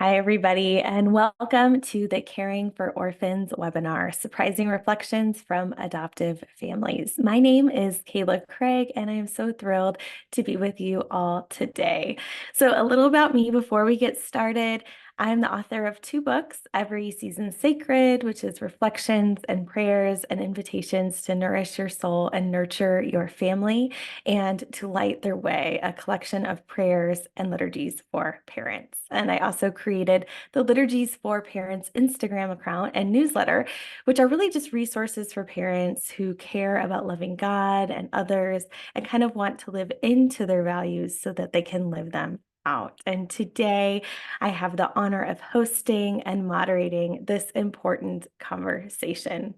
Hi, everybody, and welcome to the Caring for Orphans webinar, Surprising Reflections from Adoptive Families. My name is Kayla Craig, and I am so thrilled to be with you all today. So a little about me before we get started. I'm the author of 2 books, Every Season Sacred, which is reflections and prayers and invitations to nourish your soul and nurture your family, and To Light Their Way, a collection of prayers and liturgies for parents. And I also created the Liturgies for Parents Instagram account and newsletter, which are really just resources for parents who care about loving God and others and kind of want to live into their values so that they can live them out. And today I have the honor of hosting and moderating this important conversation.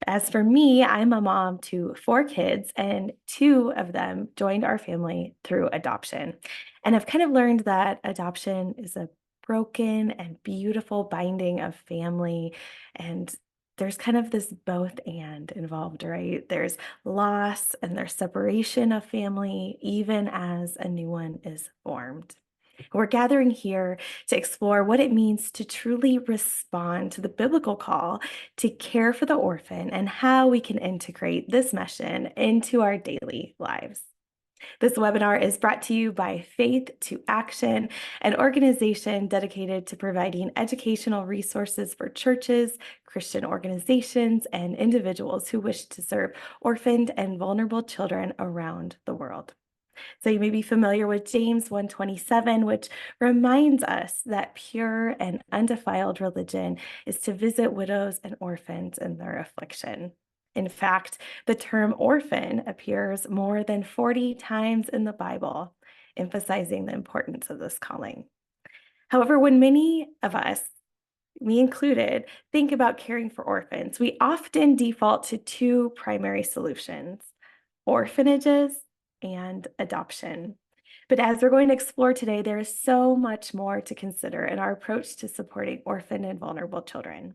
As for me, I'm a mom to 4 kids, and 2 of them joined our family through adoption. And I've kind of learned that adoption is a broken and beautiful binding of family. And there's kind of this both and involved, right? There's loss and there's separation of family, even as a new one is formed. We're gathering here to explore what it means to truly respond to the biblical call to care for the orphan and how we can integrate this mission into our daily lives. This webinar is brought to you by Faith to Action, an organization dedicated to providing educational resources for churches, Christian organizations, and individuals who wish to serve orphaned and vulnerable children around the world. So you may be familiar with James 1:27, which reminds us that pure and undefiled religion is to visit widows and orphans in their affliction. In fact, the term orphan appears more than 40 times in the Bible, emphasizing the importance of this calling. However, when many of us, me included, think about caring for orphans, we often default to 2 primary solutions: orphanages and adoption. But as we're going to explore today, there is so much more to consider in our approach to supporting orphan and vulnerable children.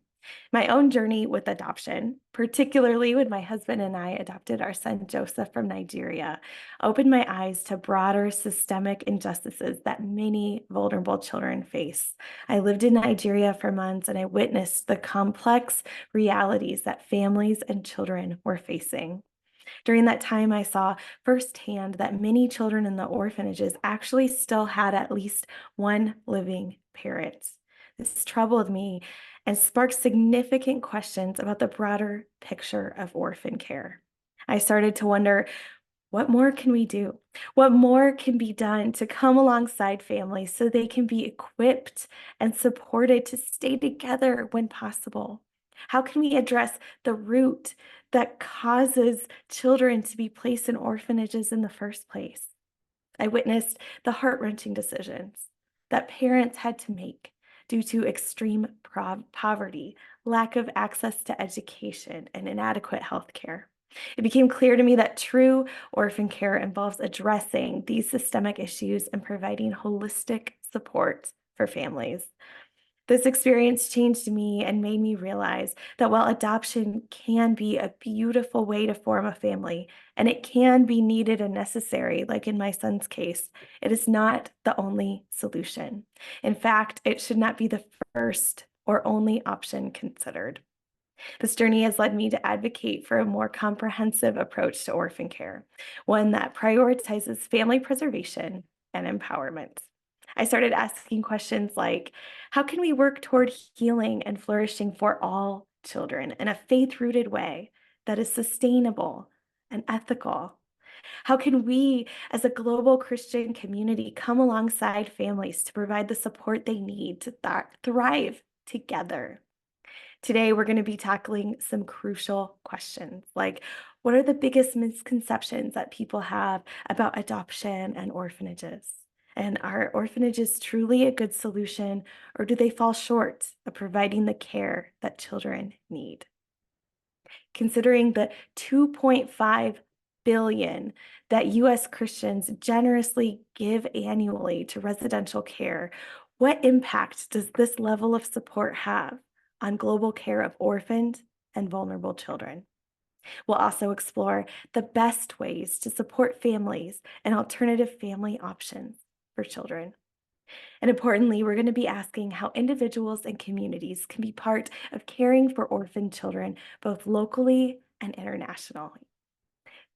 My own journey with adoption, particularly when my husband and I adopted our son Joseph from Nigeria, opened my eyes to broader systemic injustices that many vulnerable children face. I lived in Nigeria for months and I witnessed the complex realities that families and children were facing. During that time, I saw firsthand that many children in the orphanages actually still had at least one living parent. This troubled me and sparked significant questions about the broader picture of orphan care. I started to wonder, what more can we do? What more can be done to come alongside families so they can be equipped and supported to stay together when possible? How can we address the root that causes children to be placed in orphanages in the first place? I witnessed the heart-wrenching decisions that parents had to make due to extreme poverty, lack of access to education, and inadequate health care. It became clear to me that true orphan care involves addressing these systemic issues and providing holistic support for families. This experience changed me and made me realize that while adoption can be a beautiful way to form a family, and it can be needed and necessary, like in my son's case, it is not the only solution. In fact, it should not be the first or only option considered. This journey has led me to advocate for a more comprehensive approach to orphan care, one that prioritizes family preservation and empowerment. I started asking questions like, how can we work toward healing and flourishing for all children in a faith-rooted way that is sustainable and ethical? How can we, as a global Christian community, come alongside families to provide the support they need to thrive together? Today, we're going to be tackling some crucial questions like, what are the biggest misconceptions that people have about adoption and orphanages? And are orphanages truly a good solution, or do they fall short of providing the care that children need? Considering the 2.5 billion that US Christians generously give annually to residential care, what impact does this level of support have on global care of orphaned and vulnerable children? We'll also explore the best ways to support families and alternative family options for children. And importantly, we're going to be asking how individuals and communities can be part of caring for orphan children, both locally and internationally.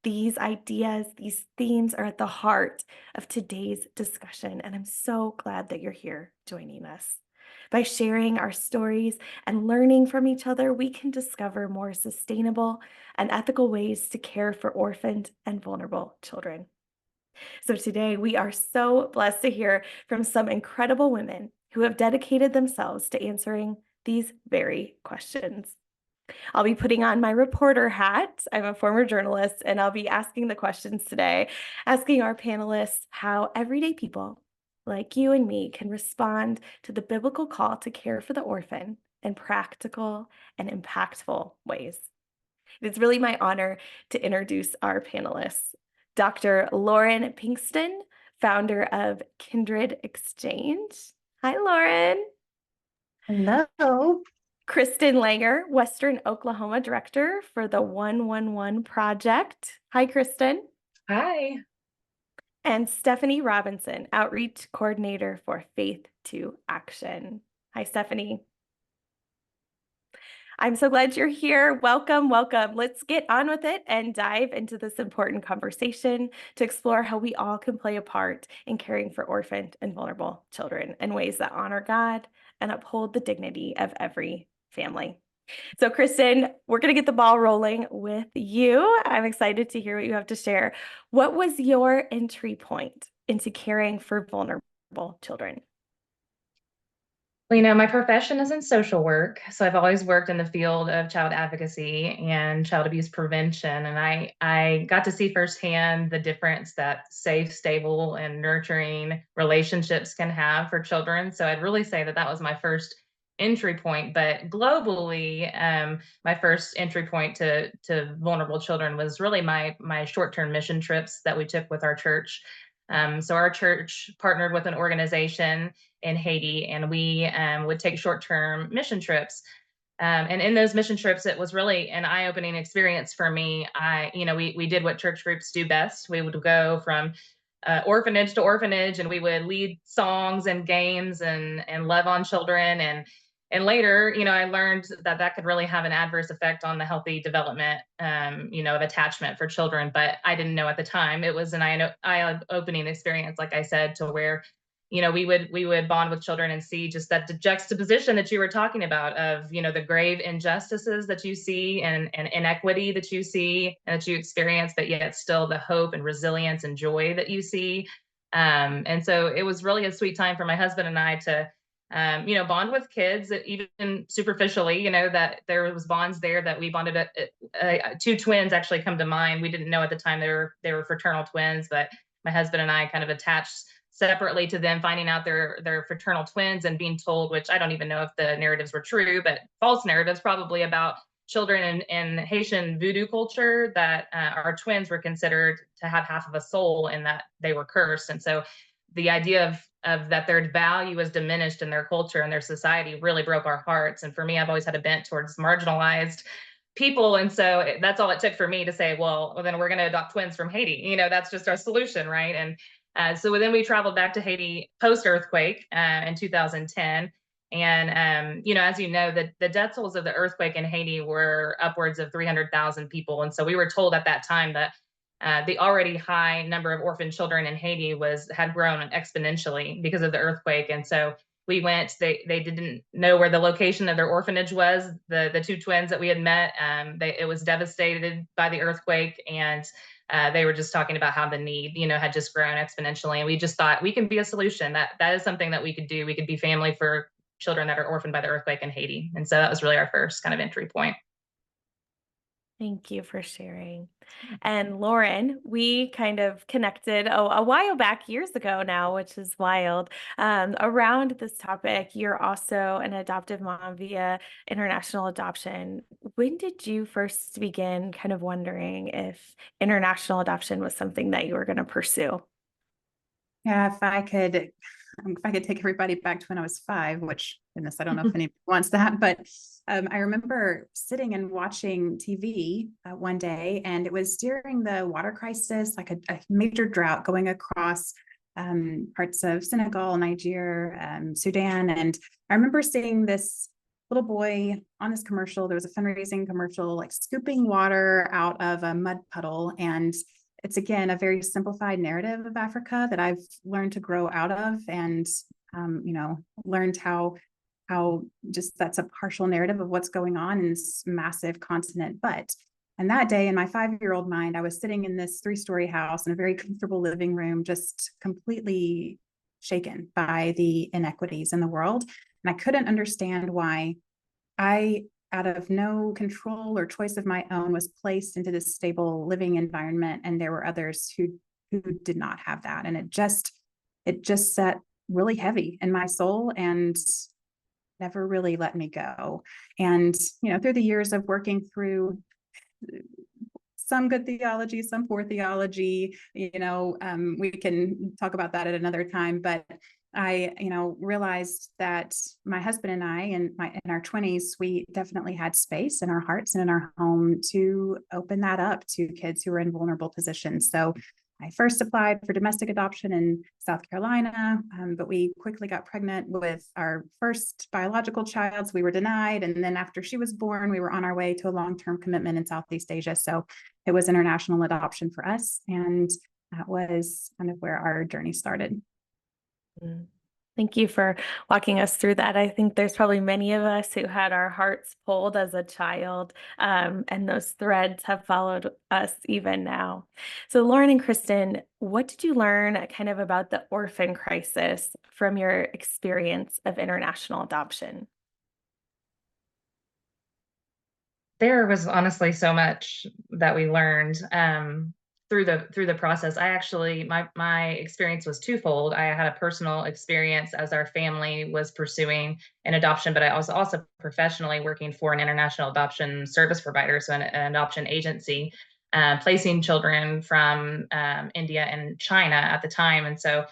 These ideas, these themes are at the heart of today's discussion, and I'm so glad that you're here joining us. By sharing our stories and learning from each other, we can discover more sustainable and ethical ways to care for orphaned and vulnerable children. So today, we are so blessed to hear from some incredible women who have dedicated themselves to answering these very questions. I'll be putting on my reporter hat. I'm a former journalist, and I'll be asking the questions today, asking our panelists how everyday people like you and me can respond to the biblical call to care for the orphan in practical and impactful ways. It's really my honor to introduce our panelists. Dr. Lauren Pinkston, founder of Kindred Exchange. Hi, Lauren. Hello. Kristin Langrehr, Western Oklahoma Director for the 111 Project. Hi, Kristin. Hi. And Stephanie Robinson, Outreach Coordinator for Faith to Action. Hi, Stephanie. I'm so glad you're here. Welcome, welcome. Let's get on with it and dive into this important conversation to explore how we all can play a part in caring for orphaned and vulnerable children in ways that honor God and uphold the dignity of every family. So, Kristin, we're going to get the ball rolling with you. I'm excited to hear what you have to share. What was your entry point into caring for vulnerable children? Well, my profession is in social work. So I've always worked in the field of child advocacy and child abuse prevention. And I got to see firsthand the difference that safe, stable, and nurturing relationships can have for children. So I'd really say that that was my first entry point. But globally, my first entry point to vulnerable children was really my short-term mission trips that we took with our church. So our church partnered with an organization in Haiti, and we would take short-term mission trips. And in those mission trips, it was really an eye-opening experience for me. We did what church groups do best. We would go from orphanage to orphanage, and we would lead songs and games and love on children. And later, I learned that that could really have an adverse effect on the healthy development, of attachment for children. But I didn't know at the time. It was an eye-opening experience, like I said, to where we would bond with children and see just that juxtaposition that you were talking about of the grave injustices that you see and inequity that you see and that you experience, but yet still the hope and resilience and joy that you see. And so it was really a sweet time for my husband and I to bond with kids, that even superficially, that there was bonds there that we bonded. Two twins actually come to mind. We didn't know at the time they were fraternal twins, but my husband and I kind of attached separately to them, finding out they're fraternal twins and being told, which I don't even know if the narratives were true, but false narratives probably about children in Haitian voodoo culture, that our twins were considered to have half of a soul and that they were cursed. And so the idea of that their value is diminished in their culture and their society really broke our hearts. And for me, I've always had a bent towards marginalized people. And so that's all it took for me to say, well, then we're going to adopt twins from Haiti. That's just our solution, right? And so then we traveled back to Haiti post-earthquake in 2010. And, as you know, the death tolls of the earthquake in Haiti were upwards of 300,000 people. And so we were told at that time that the already high number of orphan children in Haiti had grown exponentially because of the earthquake. And so we went, they didn't know where the location of their orphanage was. The two twins that we had met, it was devastated by the earthquake. And they were just talking about how the need, had just grown exponentially. And we just thought we can be a solution. That is something that we could do. We could be family for children that are orphaned by the earthquake in Haiti. And so that was really our first kind of entry point. Thank you for sharing. And Lauren, we kind of connected a while back, years ago now, which is wild, around this topic. You're also an adoptive mom via international adoption. When did you first begin kind of wondering if international adoption was something that you were going to pursue? Yeah, if I could take everybody back to when I was 5, which goodness, I don't know if anyone wants that, but I remember sitting and watching TV one day, and it was during the water crisis, like a major drought going across parts of Senegal, Niger, Sudan. And I remember seeing this little boy on this commercial. There was a fundraising commercial, like scooping water out of a mud puddle. And it's, again, a very simplified narrative of Africa that I've learned to grow out of, and learned how just that's a partial narrative of what's going on in this massive continent. And that day, in my 5-year-old mind, I was sitting in this 3-story house in a very comfortable living room, just completely shaken by the inequities in the world. And I couldn't understand why I, out of no control or choice of my own, was placed into this stable living environment, and there were others who did not have that. And it just sat really heavy in my soul and never really let me go. And through the years of working through some good theology, some poor theology, we can talk about that at another time. But I, realized that my husband and I, in our 20s, we definitely had space in our hearts and in our home to open that up to kids who were in vulnerable positions. So I first applied for domestic adoption in South Carolina, but we quickly got pregnant with our first biological child. So we were denied. And then after she was born, we were on our way to a long-term commitment in Southeast Asia. So it was international adoption for us. And that was kind of where our journey started. Thank you for walking us through that. I think there's probably many of us who had our hearts pulled as a child, and those threads have followed us even now. So Lauren and Kristin, what did you learn kind of about the orphan crisis from your experience of international adoption? There was honestly so much that we learned through the process. I actually, my experience was twofold. I had a personal experience as our family was pursuing an adoption, but I was also professionally working for an international adoption service provider, so an adoption agency, placing children from India and China at the time. And so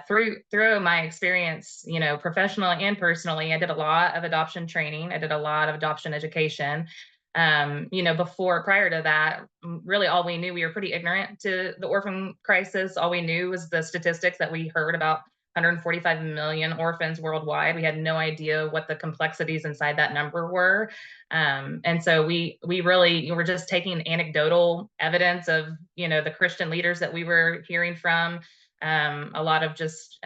through my experience, professionally and personally, I did a lot of adoption training. I did a lot of adoption education. Prior to that, really all we knew, we were pretty ignorant to the orphan crisis. All we knew was the statistics that we heard about 145 million orphans worldwide. We had no idea what the complexities inside that number were. And so we really were just taking anecdotal evidence of, the Christian leaders that we were hearing from, a lot of just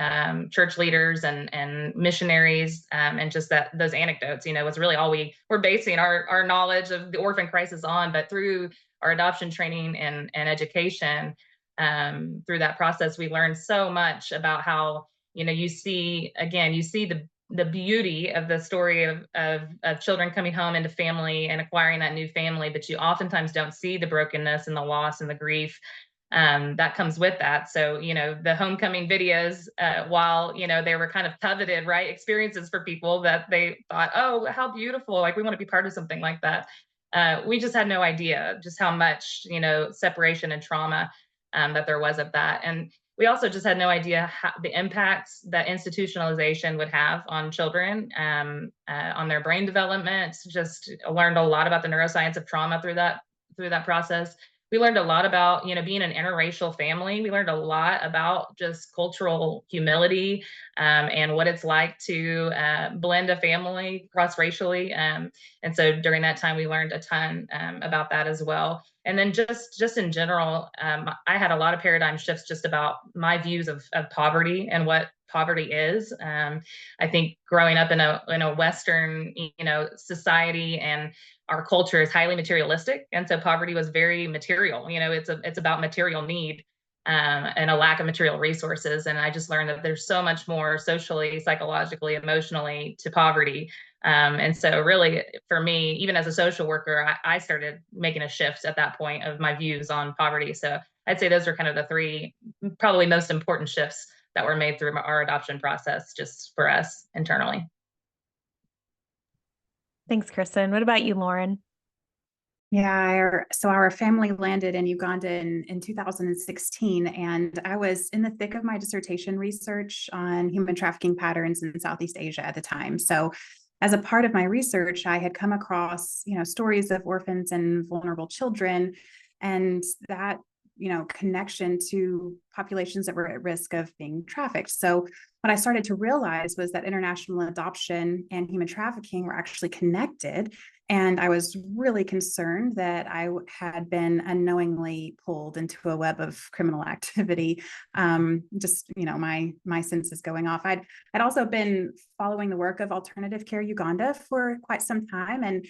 church leaders and missionaries, and just those anecdotes, was really all we were basing our knowledge of the orphan crisis on. But through our adoption training and education, through that process, we learned so much about how, you see the beauty of the story of children coming home into family and acquiring that new family, but you oftentimes don't see the brokenness and the loss and the grief that comes with that. So, the homecoming videos, while, they were kind of coveted, right, experiences for people that they thought, oh, how beautiful, like we want to be part of something like that. We just had no idea just how much, separation and trauma that there was of that. And we also just had no idea how the impacts that institutionalization would have on children, on their brain development. Just learned a lot about the neuroscience of trauma through that process. We learned a lot about, being an interracial family. We learned a lot about just cultural humility, and what it's like to blend a family cross-racially. And so during that time, we learned a ton about that as well. And then just in general, I had a lot of paradigm shifts just about my views of poverty and what poverty is. I think growing up in a Western, society, and our culture is highly materialistic, and so poverty was very material. It's about material need, and a lack of material resources. And I just learned that there's so much more socially, psychologically, emotionally to poverty. And so really, for me, even as a social worker, I started making a shift at that point of my views on poverty. So I'd say those are kind of the three probably most important shifts that were made through our adoption process, just for us internally. Thanks, Kristin. What about you, Lauren? Yeah, so our family landed in Uganda in 2016, and I was in the thick of my dissertation research on human trafficking patterns in Southeast Asia at the time. So as a part of my research, I had come across, stories of orphans and vulnerable children, and that, connection to populations that were at risk of being trafficked. So what I started to realize was that international adoption and human trafficking were actually connected. And I was really concerned that I had been unknowingly pulled into a web of criminal activity. My senses going off. I'd also been following the work of Alternative Care Uganda for quite some time.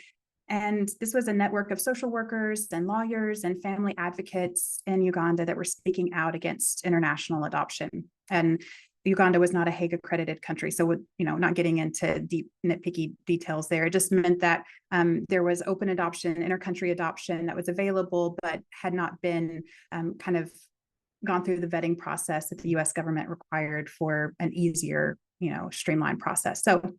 And this was a network of social workers and lawyers and family advocates in Uganda that were speaking out against international adoption. And Uganda was not a Hague accredited country. So, not getting into deep nitpicky details there, it just meant that there was open adoption, intercountry adoption that was available, but had not been kind of gone through the vetting process that the US government required for an easier, streamlined process. So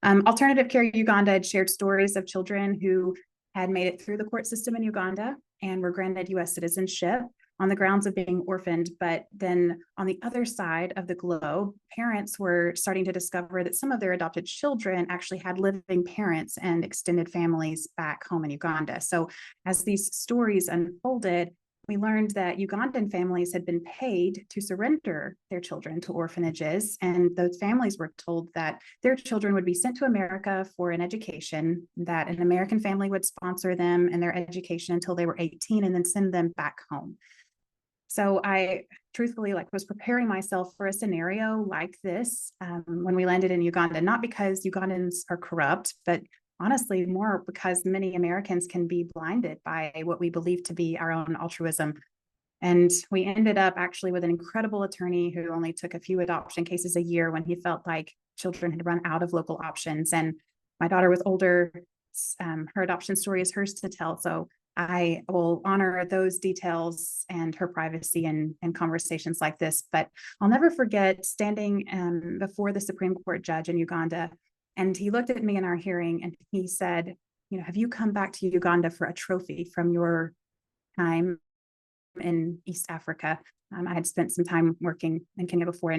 Alternative Care Uganda had shared stories of children who had made it through the court system in Uganda and were granted US citizenship on the grounds of being orphaned. But then on the other side of the globe, parents were starting to discover that some of their adopted children actually had living parents and extended families back home in Uganda. So as these stories unfolded, we learned that Ugandan families had been paid to surrender their children to orphanages, and those families were told that their children would be sent to America for an education, that an American family would sponsor them and their education until they were 18 and then send them back home. So I truthfully was preparing myself for a scenario like this when we landed in Uganda, not because Ugandans are corrupt, but honestly, more because many Americans can be blinded by what we believe to be our own altruism. And we ended up actually with an incredible attorney who only took a few adoption cases a year when he felt like children had run out of local options. And my daughter was older. Her adoption story is hers to tell. So I will honor those details and her privacy in conversations like this. But I'll never forget standing before the Supreme Court judge in Uganda. And he looked at me in our hearing and he said, have you come back to Uganda for a trophy from your time in East Africa? I had spent some time working in Kenya before.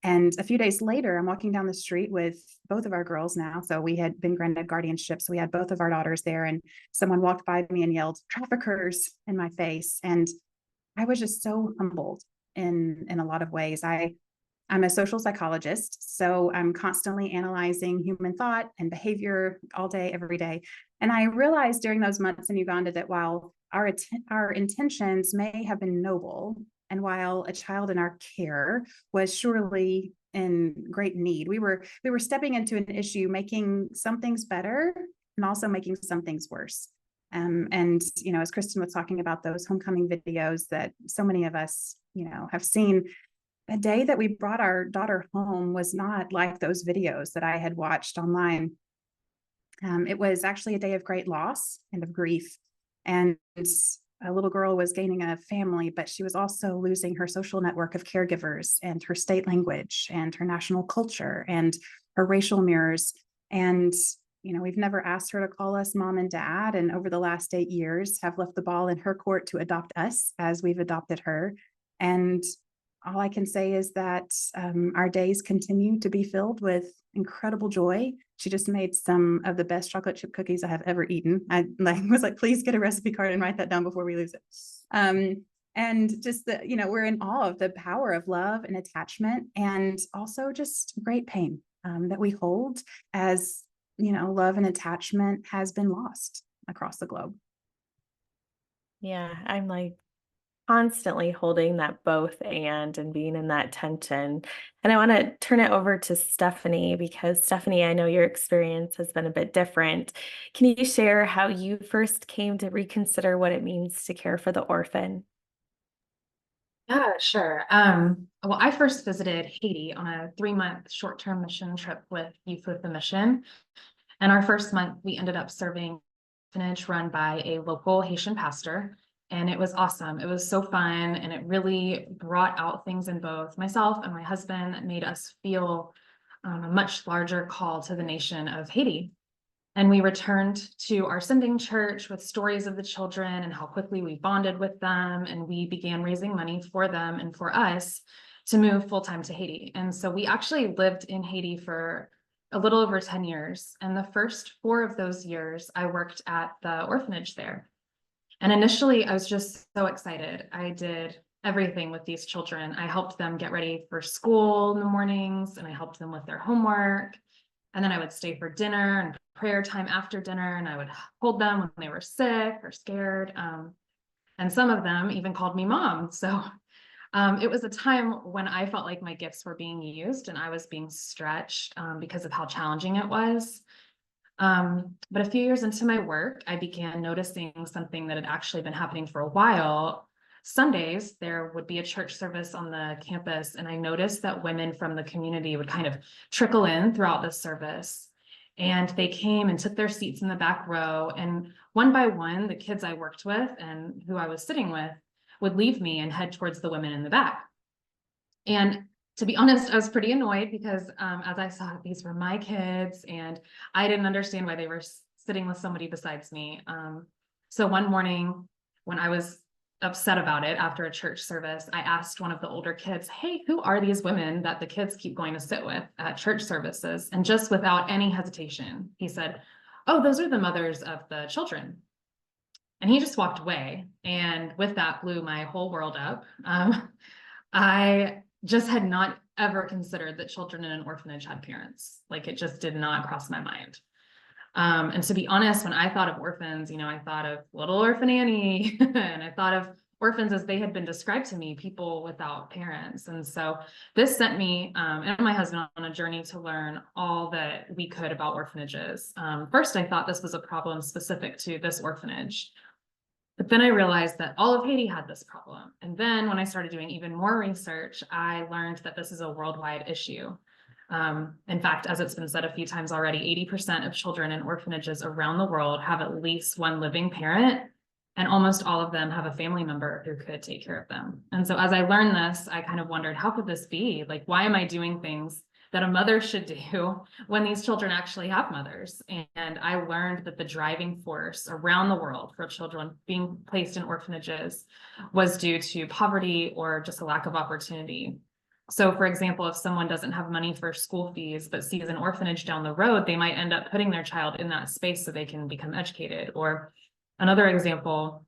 And a few days later, I'm walking down the street with both of our girls now. So we had been granted guardianship. So we had both of our daughters there. And someone walked by me and yelled, "Traffickers," in my face. And I was just so humbled in a lot of ways. I'm a social psychologist, so I'm constantly analyzing human thought and behavior all day, every day. And I realized during those months in Uganda that while our intentions may have been noble, and while a child in our care was surely in great need, we were stepping into an issue, making some things better and also making some things worse. And as Kristin was talking about those homecoming videos that so many of us, have seen, the day that we brought our daughter home was not like those videos that I had watched online. It was actually a day of great loss and of grief. And a little girl was gaining a family, but she was also losing her social network of caregivers and her state language and her national culture and her racial mirrors. And, we've never asked her to call us mom and dad. And over the last 8 years have left the ball in her court to adopt us as we've adopted her. And all I can say is that our days continue to be filled with incredible joy. She just made some of the best chocolate chip cookies I have ever eaten. I was like, please get a recipe card and write that down before we lose it. And just we're in awe of the power of love and attachment, and also just great pain that we hold as, love and attachment has been lost across the globe. Yeah, I'm constantly holding that both and being in that tension. And I want to turn it over to Stephanie, because Stephanie, I know your experience has been a bit different. Can you share how you first came to reconsider what it means to care for the orphan? Yeah, sure. Well, I first visited Haiti on a 3-month short-term mission trip with Youth with a Mission. And our first month, we ended up serving an orphanage run by a local Haitian pastor. And it was awesome. It was so fun. And it really brought out things in both myself and my husband that made us feel a much larger call to the nation of Haiti. And we returned to our sending church with stories of the children and how quickly we bonded with them. And we began raising money for them and for us to move full-time to Haiti. And so we actually lived in Haiti for a little over 10 years. And the first 4 of those years, I worked at the orphanage there. And initially, I was just so excited. I did everything with these children. I helped them get ready for school in the mornings, and I helped them with their homework. And then I would stay for dinner and prayer time after dinner, and I would hold them when they were sick or scared. And some of them even called me mom. So it was a time when I felt like my gifts were being used and I was being stretched because of how challenging it was. But a few years into my work, I began noticing something that had actually been happening for a while. Sundays, there would be a church service on the campus, and I noticed that women from the community would kind of trickle in throughout the service. And they came and took their seats in the back row. And one by one, the kids I worked with and who I was sitting with would leave me and head towards the women in the back. And to be honest, I was pretty annoyed because as I saw these were my kids and I didn't understand why they were sitting with somebody besides me. So one morning when I was upset about it after a church service, I asked one of the older kids, hey, who are these women that the kids keep going to sit with at church services? And just without any hesitation, he said, oh, those are the mothers of the children. And he just walked away. And with that blew my whole world up. I just had not ever considered that children in an orphanage had parents. Like it just did not cross my mind. And to be honest, when I thought of orphans, I thought of Little Orphan Annie, and I thought of orphans as they had been described to me, people without parents. And so this sent me and my husband on a journey to learn all that we could about orphanages. First, I thought this was a problem specific to this orphanage. But then I realized that all of Haiti had this problem. And then when I started doing even more research, I learned that this is a worldwide issue. In fact, as it's been said a few times already, 80% of children in orphanages around the world have at least one living parent, and almost all of them have a family member who could take care of them. And so as I learned this, I kind of wondered, how could this be? Like, why am I doing things that a mother should do when these children actually have mothers? And I learned that the driving force around the world for children being placed in orphanages was due to poverty or just a lack of opportunity. So for example, if someone doesn't have money for school fees, but sees an orphanage down the road, they might end up putting their child in that space so they can become educated. Or another example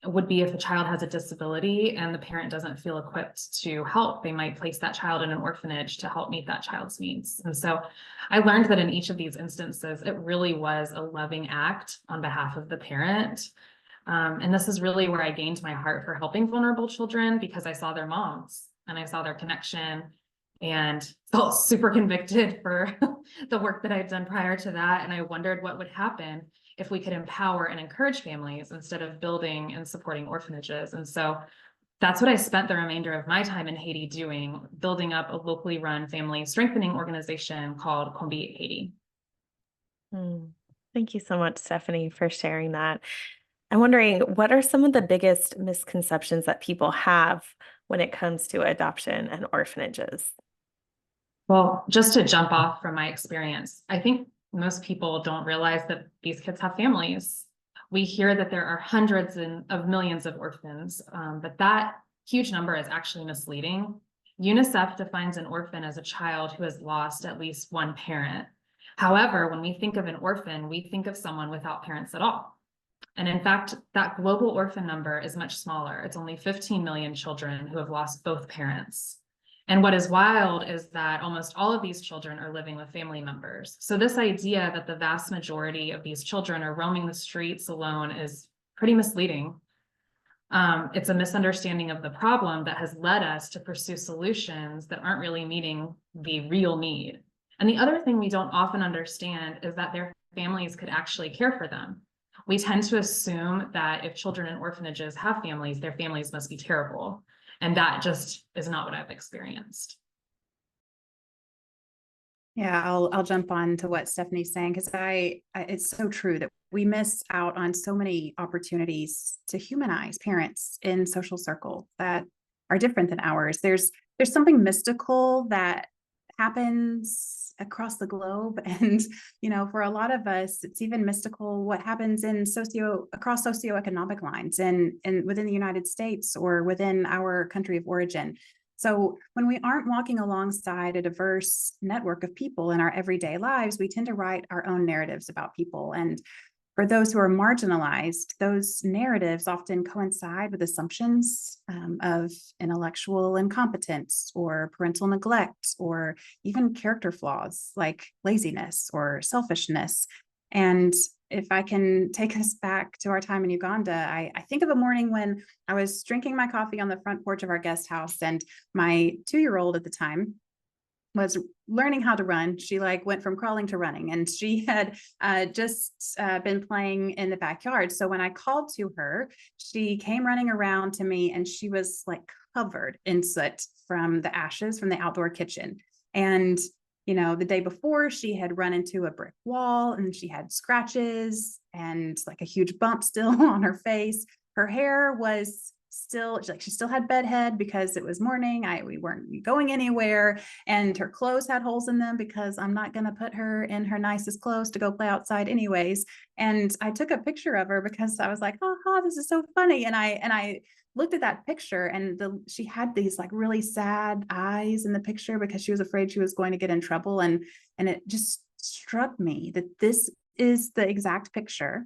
would be if a child has a disability and the parent doesn't feel equipped to help, they might place that child in an orphanage to help meet that child's needs. And so I learned that in each of these instances, it really was a loving act on behalf of the parent. And this is really where I gained my heart for helping vulnerable children, because I saw their moms and I saw their connection and felt super convicted for the work that I'd done prior to that. And I wondered what would happen if we could empower and encourage families instead of building and supporting orphanages. And so that's what I spent the remainder of my time in Haiti doing, building up a locally run family strengthening organization called Combi Haiti. Thank you so much, Stephanie, for sharing that. I'm wondering, what are some of the biggest misconceptions that people have when it comes to adoption and orphanages? Well, just to jump off from my experience, I think most people don't realize that these kids have families. We hear that there are hundreds of millions of orphans, but that huge number is actually misleading. UNICEF defines an orphan as a child who has lost at least one parent. However, when we think of an orphan, we think of someone without parents at all. And in fact, that global orphan number is much smaller. It's only 15 million children who have lost both parents. And what is wild is that almost all of these children are living with family members. So this idea that the vast majority of these children are roaming the streets alone is pretty misleading. It's a misunderstanding of the problem that has led us to pursue solutions that aren't really meeting the real need. And the other thing we don't often understand is that their families could actually care for them. We tend to assume that if children in orphanages have families, their families must be terrible. And that just is not what I've experienced. Yeah, I'll jump on to what Stephanie's saying, because it's so true that we miss out on so many opportunities to humanize parents in social circles that are different than ours. There's something mystical that happens across the globe, and for a lot of us, it's even mystical what happens across socioeconomic lines and within the United States or within our country of origin. So when we aren't walking alongside a diverse network of people in our everyday lives, we tend to write our own narratives about people. And for those who are marginalized, those narratives often coincide with assumptions of intellectual incompetence or parental neglect, or even character flaws like laziness or selfishness. And if I can take us back to our time in Uganda, I think of a morning when I was drinking my coffee on the front porch of our guest house, and my 2-year-old at the time was learning how to run. She went from crawling to running, and she had just been playing in the backyard. So when I called to her, she came running around to me, and she was covered in soot from the ashes from the outdoor kitchen. And the day before, she had run into a brick wall, and she had scratches and a huge bump still on her face. Her hair was still she still had bedhead because it was morning. We weren't going anywhere, and her clothes had holes in them because I'm not going to put her in her nicest clothes to go play outside anyways. And I took a picture of her because I was like, oh, this is so funny. And I looked at that picture, and she had these really sad eyes in the picture because she was afraid she was going to get in trouble. And it just struck me that this is the exact picture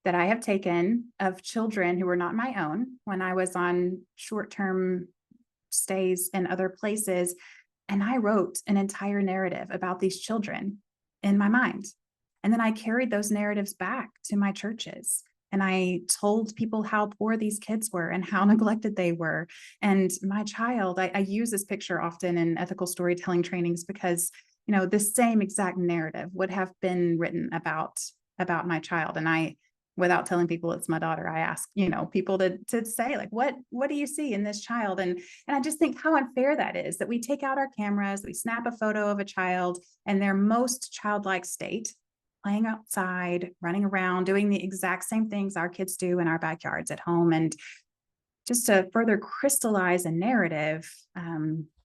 that I have taken of children who were not my own when I was on short-term stays in other places. And I wrote an entire narrative about these children in my mind. And then I carried those narratives back to my churches. And I told people how poor these kids were and how neglected they were. And my child, I use this picture often in ethical storytelling trainings because, this same exact narrative would have been written about my child. And without telling people it's my daughter, I ask, people to say what do you see in this child? And I just think how unfair that is, that we take out our cameras, we snap a photo of a child in their most childlike state, playing outside, running around, doing the exact same things our kids do in our backyards at home. And just to further crystallize a narrative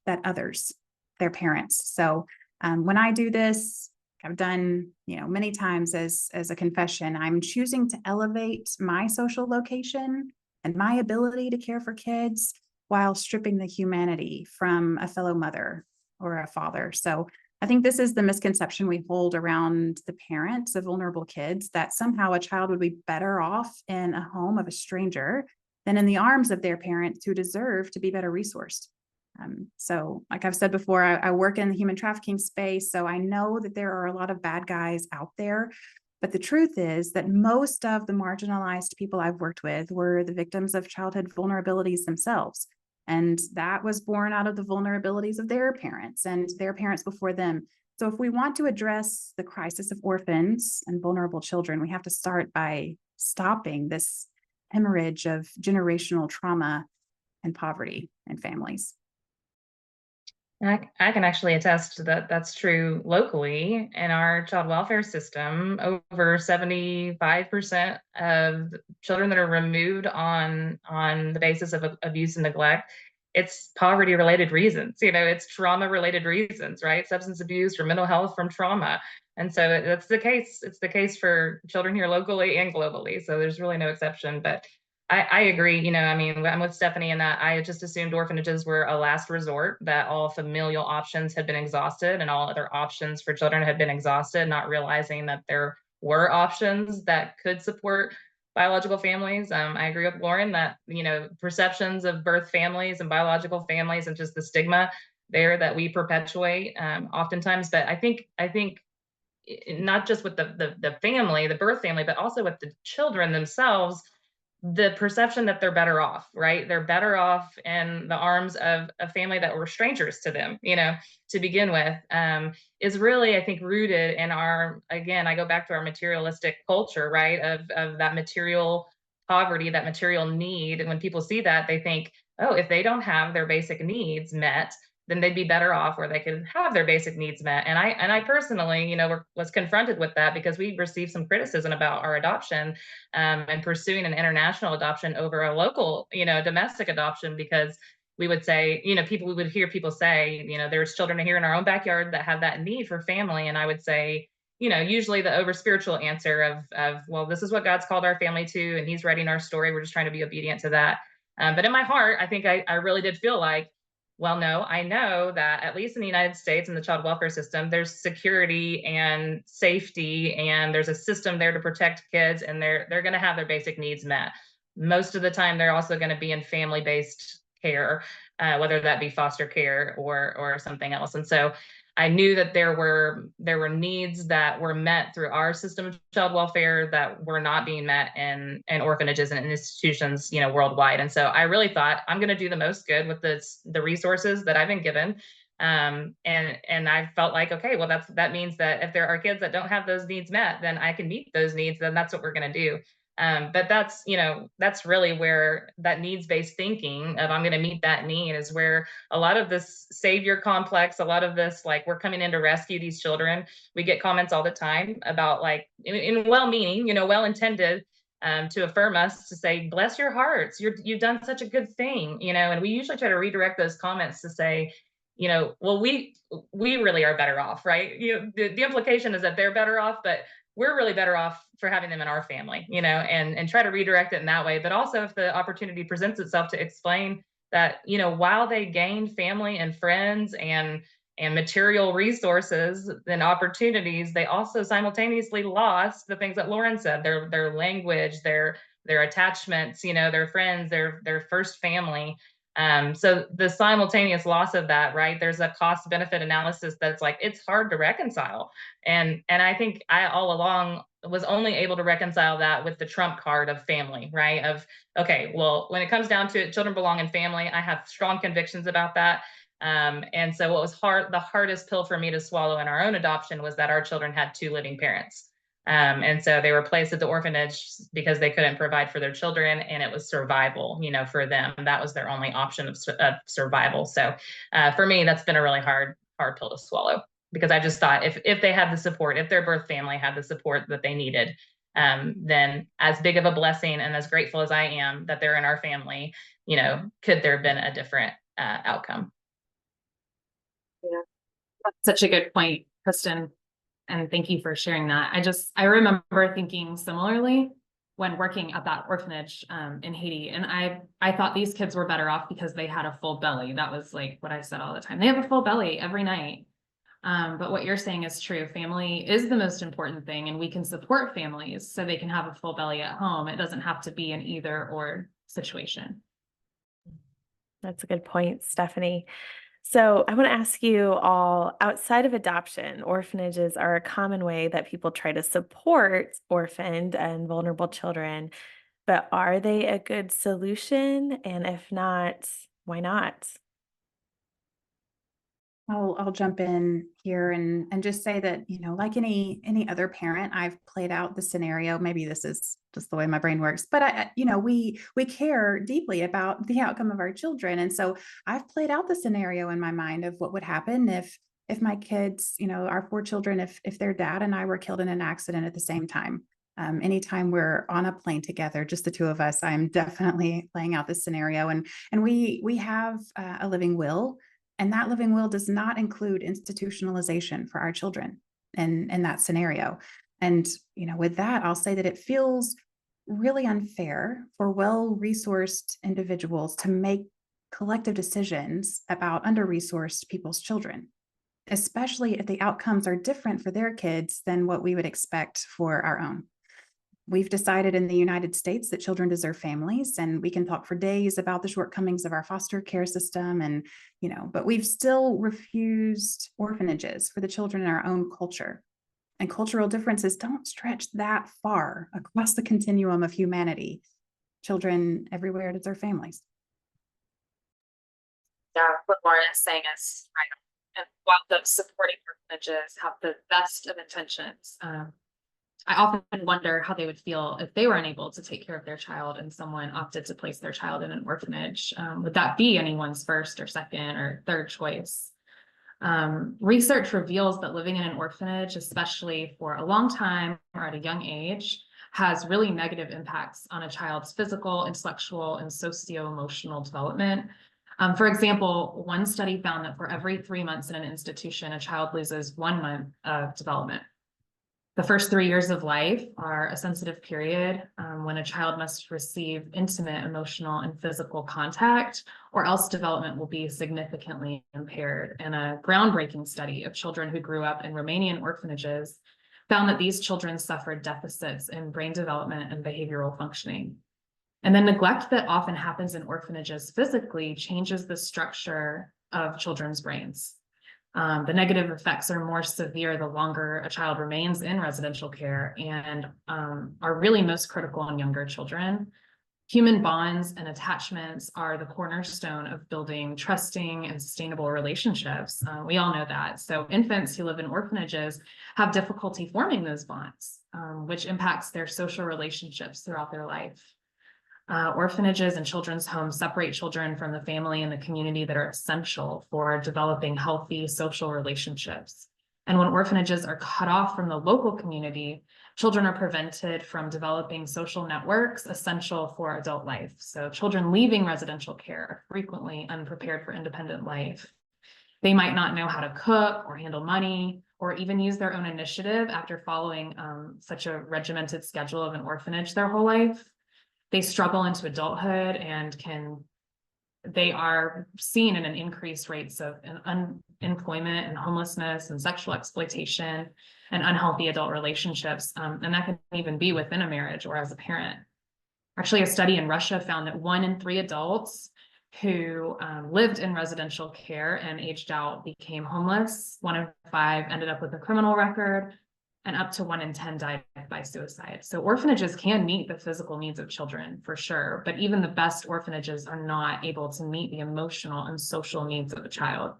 that others, their parents. So when I do this, I've done, many times as a confession, I'm choosing to elevate my social location and my ability to care for kids while stripping the humanity from a fellow mother or a father. So I think this is the misconception we hold around the parents of vulnerable kids, that somehow a child would be better off in a home of a stranger than in the arms of their parents who deserve to be better resourced. So like I've said before, I work in the human trafficking space, so I know that there are a lot of bad guys out there. But the truth is that most of the marginalized people I've worked with were the victims of childhood vulnerabilities themselves. And that was born out of the vulnerabilities of their parents and their parents before them. So if we want to address the crisis of orphans and vulnerable children, we have to start by stopping this hemorrhage of generational trauma and poverty in families. I can actually attest to that. That's true locally in our child welfare system. Over 75% of children that are removed on the basis of abuse and neglect, it's poverty related reasons. It's trauma related reasons, right? Substance abuse or mental health from trauma. And so that's the case. It's the case for children here locally and globally. So there's really no exception. But I agree. I'm with Stephanie in that I just assumed orphanages were a last resort, that all familial options had been exhausted and all other options for children had been exhausted, not realizing that there were options that could support biological families. I agree with Lauren that, perceptions of birth families and biological families and just the stigma there that we perpetuate oftentimes. But I think not just with the family, the birth family, but also with the children themselves, the perception that they're better off, right? They're better off in the arms of a family that were strangers to them, to begin with, is really, I think, rooted in again, I go back to our materialistic culture, right? Of that material poverty, that material need. And when people see that, they think, oh, if they don't have their basic needs met, then they'd be better off, or they could have their basic needs met. And I personally, was confronted with that because we received some criticism about our adoption and pursuing an international adoption over a local, domestic adoption, because we would say, we would hear people say, there's children here in our own backyard that have that need for family. And I would say, usually the over spiritual answer of, well, this is what God's called our family to, and he's writing our story. We're just trying to be obedient to that. But in my heart, I think I really did feel like, well, no, I know that at least in the United States in the child welfare system, there's security and safety, and there's a system there to protect kids, and they're going to have their basic needs met. Most of the time, they're also going to be in family-based care, whether that be foster care or something else. And so I knew that there were needs that were met through our system of child welfare that were not being met in orphanages and institutions, worldwide. And so I really thought I'm going to do the most good with the resources that I've been given. And I felt like, okay, well, that means that if there are kids that don't have those needs met, then I can meet those needs. Then that's what we're going to do. But that's really where that needs-based thinking of I'm going to meet that need is where a lot of this savior complex, a lot of this, like, we're coming in to rescue these children. We get comments all the time about, like, in well-meaning, well-intended, to affirm us, to say, bless your hearts, you've done such a good thing, and we usually try to redirect those comments to say, well, we really are better off, right? The implication is that they're better off, but we're really better off for having them in our family, and try to redirect it in that way. But also, if the opportunity presents itself to explain that, while they gained family and friends and material resources and opportunities, they also simultaneously lost the things that Lauren said, their language, their attachments, their friends, their first family. So the simultaneous loss of that, right? There's a cost benefit analysis that's like, it's hard to reconcile. And I think I all along was only able to reconcile that with the trump card of family, right? Of, okay, well, when it comes down to it, children belong in family. I have strong convictions about that. And so what was the hardest pill for me to swallow in our own adoption was that our children had two living parents. And so they were placed at the orphanage because they couldn't provide for their children, and it was survival, for them. That was their only option of survival. So for me, that's been a really hard pill to swallow, because I just thought if they had the support, if their birth family had the support that they needed, then as big of a blessing and as grateful as I am that they're in our family, could there have been a different outcome? Yeah, that's such a good point, Kristin. And thank you for sharing that. I remember thinking similarly when working at that orphanage in Haiti. And I thought these kids were better off because they had a full belly. That was like what I said all the time. They have a full belly every night. But what you're saying is true. Family is the most important thing, and we can support families so they can have a full belly at home. It doesn't have to be an either or situation. That's a good point, Stephanie. So I want to ask you all, outside of adoption, orphanages are a common way that people try to support orphaned and vulnerable children, but are they a good solution? And if not, why not? I'll jump in here and just say that, like any other parent, I've played out the scenario. Maybe this is just the way my brain works, but we care deeply about the outcome of our children. And so I've played out the scenario in my mind of what would happen if my kids, our four children, if their dad and I were killed in an accident at the same time. Anytime we're on a plane together, just the two of us, I'm definitely playing out this scenario. And we have a living will. And that living will does not include institutionalization for our children in that scenario. And, with that, I'll say that it feels really unfair for well-resourced individuals to make collective decisions about under-resourced people's children, especially if the outcomes are different for their kids than what we would expect for our own. We've decided in the United States that children deserve families, and we can talk for days about the shortcomings of our foster care system, and but we've still refused orphanages for the children in our own culture. And cultural differences don't stretch that far across the continuum of humanity. Children everywhere deserve families. Yeah, what Lauren is saying is right. And while the supporting orphanages have the best of intentions, I often wonder how they would feel if they were unable to take care of their child and someone opted to place their child in an orphanage. Would that be anyone's first or second or third choice? Research reveals that living in an orphanage, especially for a long time or at a young age, has really negative impacts on a child's physical, intellectual, and socio-emotional development. For example, one study found that for every 3 months in an institution, a child loses 1 month of development. The first 3 years of life are a sensitive period when a child must receive intimate emotional and physical contact, or else development will be significantly impaired. And a groundbreaking study of children who grew up in Romanian orphanages found that these children suffered deficits in brain development and behavioral functioning. And the neglect that often happens in orphanages physically changes the structure of children's brains. The negative effects are more severe the longer a child remains in residential care and are really most critical in younger children. Human bonds and attachments are the cornerstone of building trusting and sustainable relationships. We all know that. So infants who live in orphanages have difficulty forming those bonds, which impacts their social relationships throughout their life. Orphanages and children's homes separate children from the family and the community that are essential for developing healthy social relationships. And when orphanages are cut off from the local community, children are prevented from developing social networks essential for adult life. So children leaving residential care are frequently unprepared for independent life. They might not know how to cook or handle money, or even use their own initiative after following such a regimented schedule of an orphanage their whole life. They struggle into adulthood and they are seen in an increased rates of unemployment and homelessness and sexual exploitation and unhealthy adult relationships. And that can even be within a marriage or as a parent. Actually, a study in Russia found that 1 in 3 adults who lived in residential care and aged out became homeless. 1 in 5 ended up with a criminal record, and up to 1 in 10 died by suicide. So orphanages can meet the physical needs of children for sure, but even the best orphanages are not able to meet the emotional and social needs of a child.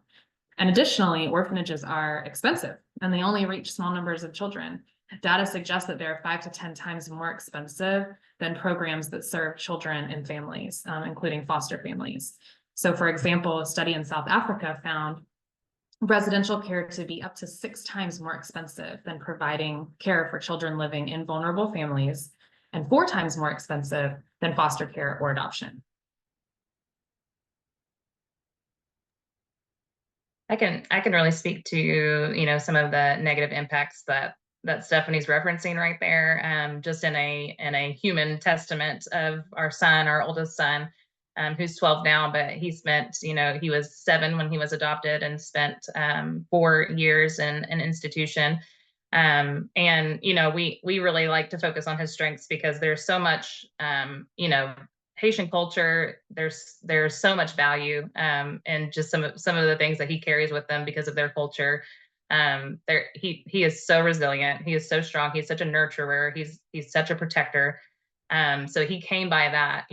And additionally, orphanages are expensive and they only reach small numbers of children. Data suggests that they're 5 to 10 times more expensive than programs that serve children and families, including foster families. So for example, a study in South Africa found residential care to be up to 6 times more expensive than providing care for children living in vulnerable families, and 4 times more expensive than foster care or adoption. I can really speak to, some of the negative impacts that Stephanie's referencing right there, just in a human testament of our son, our oldest son, who's 12 now, but he spent, he was 7 when he was adopted and spent 4 years in an institution. And, we really like to focus on his strengths because there's so much, Haitian culture, there's so much value and just some of the things that he carries with them because of their culture. He is so resilient. He is so strong. He's such a nurturer. He's such a protector. So he came by that,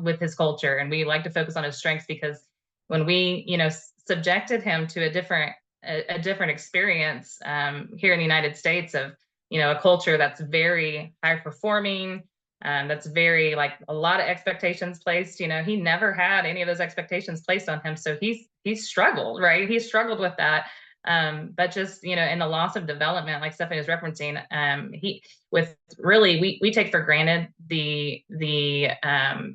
with his culture, and we like to focus on his strengths because when we, subjected him to a different experience here in the United States of, a culture that's very high performing, that's very like a lot of expectations placed. He never had any of those expectations placed on him, so he's struggled, right? He struggled with that. But just, in the loss of development, like Stephanie was referencing, we take for granted the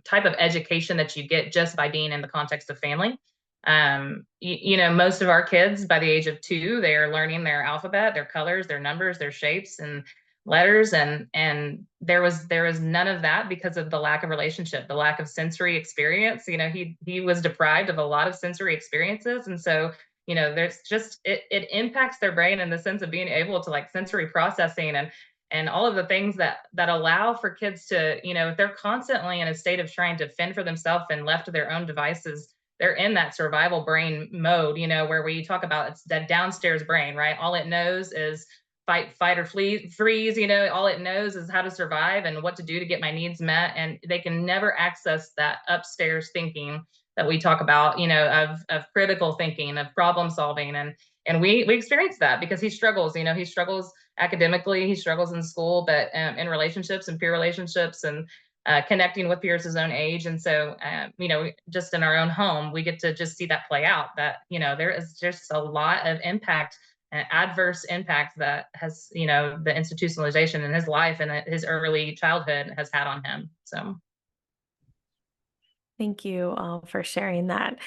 type of education that you get just by being in the context of family. Most of our kids by the age of 2, they are learning their alphabet, their colors, their numbers, their shapes and letters, and there was none of that because of the lack of relationship, the lack of sensory experience. He was deprived of a lot of sensory experiences, and so there's just it impacts their brain in the sense of being able to like sensory processing and all of the things that allow for kids to, if they're constantly in a state of trying to fend for themselves and left to their own devices, they're in that survival brain mode, where we talk about it's that downstairs brain, right? All it knows is fight or freeze, all it knows is how to survive and what to do to get my needs met. And they can never access that upstairs thinking that we talk about, of critical thinking, of problem solving. And we experience that because he struggles, he struggles academically, he struggles in school, but in relationships and peer relationships and connecting with peers his own age. And so, just in our own home, we get to just see that play out, that, there is just a lot of impact, adverse impact that has, the institutionalization in his life and his early childhood has had on him. So. Thank you all for sharing that.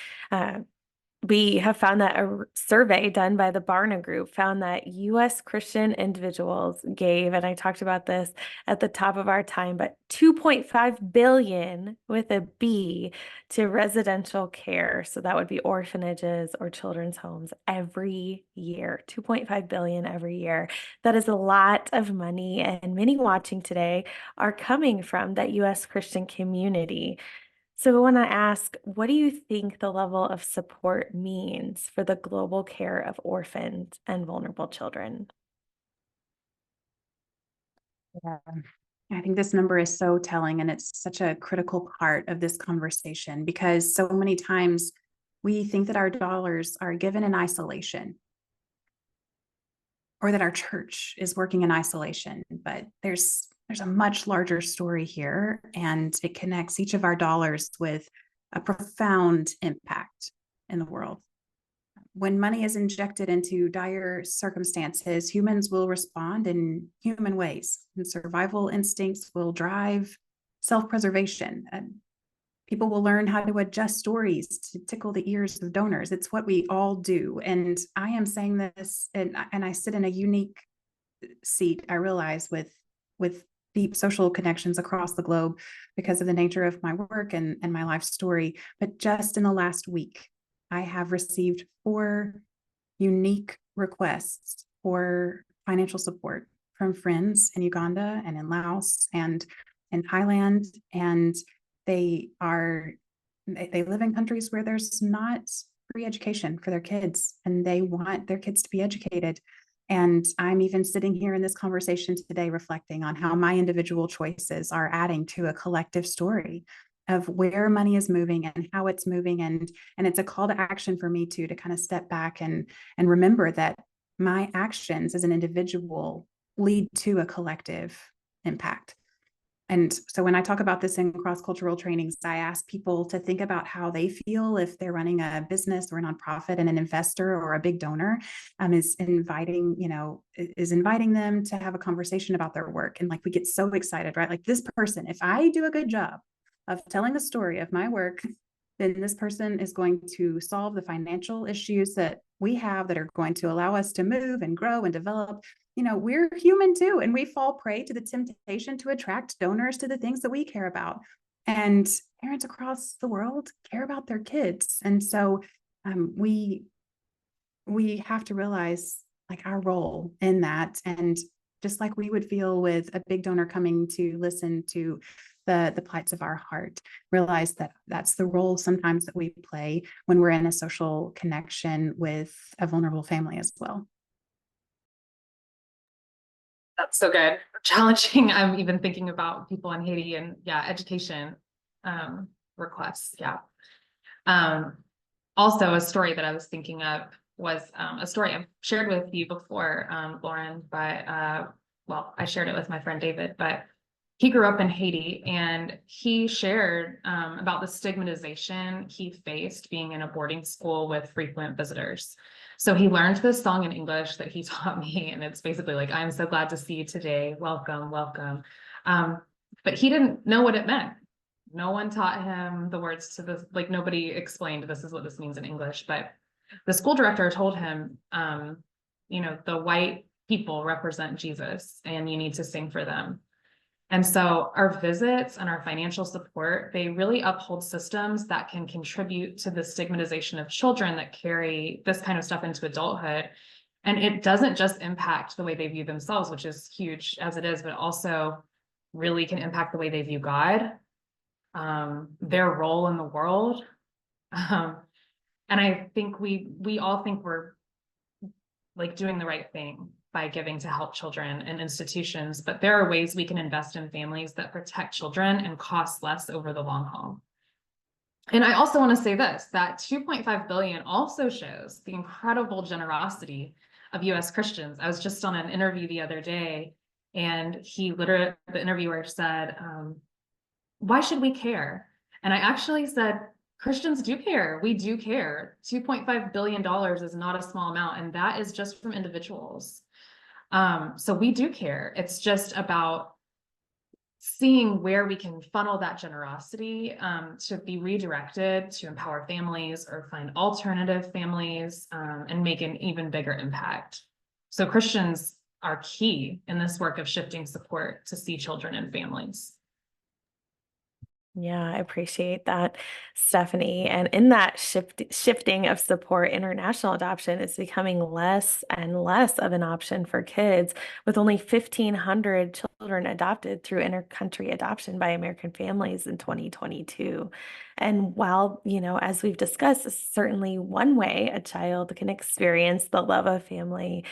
we have found that a survey done by the Barna Group found that U.S. Christian individuals gave, and I talked about this at the top of our time, but 2.5 billion with a B to residential care. So that would be orphanages or children's homes every year, 2.5 billion every year. That is a lot of money, and many watching today are coming from that U.S. Christian community. So I want to ask, what do you think the level of support means for the global care of orphans and vulnerable children? Yeah. I think this number is so telling, and it's such a critical part of this conversation because so many times we think that our dollars are given in isolation or that our church is working in isolation, but there's a much larger story here, and it connects each of our dollars with a profound impact in the world. When money is injected into dire circumstances, humans will respond in human ways, and survival instincts will drive self-preservation. And people will learn how to adjust stories to tickle the ears of donors. It's what we all do. And I am saying this, and I sit in a unique seat, I realize, with deep social connections across the globe because of the nature of my work and my life story. But just in the last week, I have received 4 unique requests for financial support from friends in Uganda and in Laos and in Thailand. And they live in countries where there's not free education for their kids, and they want their kids to be educated. And I'm even sitting here in this conversation today reflecting on how my individual choices are adding to a collective story of where money is moving and how it's moving. And it's a call to action for me too, to kind of step back and remember that my actions as an individual lead to a collective impact. And so when I talk about this in cross-cultural trainings, I ask people to think about how they feel if they're running a business or a nonprofit, and an investor or a big donor is inviting them to have a conversation about their work. And like, we get so excited, right? Like, this person, if I do a good job of telling the story of my work, then this person is going to solve the financial issues that we have that are going to allow us to move and grow and develop. We're human too, and we fall prey to the temptation to attract donors to the things that we care about. And parents across the world care about their kids. And so we have to realize like our role in that. And just like we would feel with a big donor coming to listen to the plights of our heart, realize that that's the role sometimes that we play when we're in a social connection with a vulnerable family as well. That's so good. Challenging. I'm even thinking about people in Haiti and education requests. Also, a story that I was thinking of was a story I've shared with you before, Lauren, but I shared it with my friend David, but he grew up in Haiti, and he shared about the stigmatization he faced being in a boarding school with frequent visitors. So he learned this song in English that he taught me, and it's basically like, "I'm so glad to see you today. Welcome, welcome." But he didn't know what it meant. No one taught him the words to this, like nobody explained this is what this means in English. But the school director told him, the white people represent Jesus and you need to sing for them. And so our visits and our financial support, they really uphold systems that can contribute to the stigmatization of children that carry this kind of stuff into adulthood. And it doesn't just impact the way they view themselves, which is huge as it is, but also really can impact the way they view God, their role in the world. And I think we all think we're like doing the right thing by giving to help children and institutions, but there are ways we can invest in families that protect children and cost less over the long haul. And I also want to say this, that 2.5 billion also shows the incredible generosity of US Christians. I was just on an interview the other day, and the interviewer said, "Why should we care?" And I actually said, Christians do care. We do care. $2.5 billion is not a small amount, and that is just from individuals. So we do care. It's just about seeing where we can funnel that generosity to be redirected to empower families or find alternative families and make an even bigger impact. So Christians are key in this work of shifting support to see children and families. Yeah, I appreciate that, Stephanie. And in that shifting of support, international adoption is becoming less and less of an option for kids, with only 1,500 children adopted through intercountry adoption by American families in 2022. And while, as we've discussed, is certainly one way a child can experience the love of family,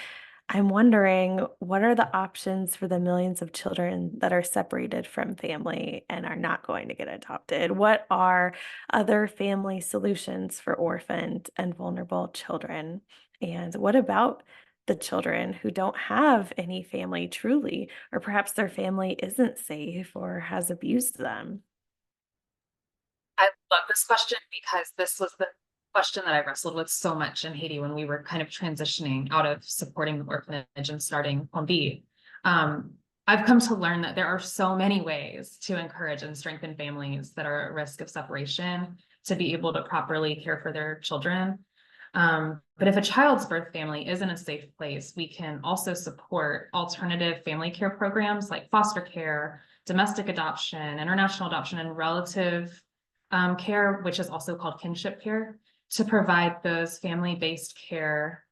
I'm wondering, what are the options for the millions of children that are separated from family and are not going to get adopted? What are other family solutions for orphaned and vulnerable children? And what about the children who don't have any family truly, or perhaps their family isn't safe or has abused them? I love this question because this was the question that I wrestled with so much in Haiti when we were kind of transitioning out of supporting the orphanage and starting Home B. I've come to learn that there are so many ways to encourage and strengthen families that are at risk of separation to be able to properly care for their children. But if a child's birth family isn't a safe place, we can also support alternative family care programs like foster care, domestic adoption, international adoption, and relative care, which is also called kinship care, to provide those family-based care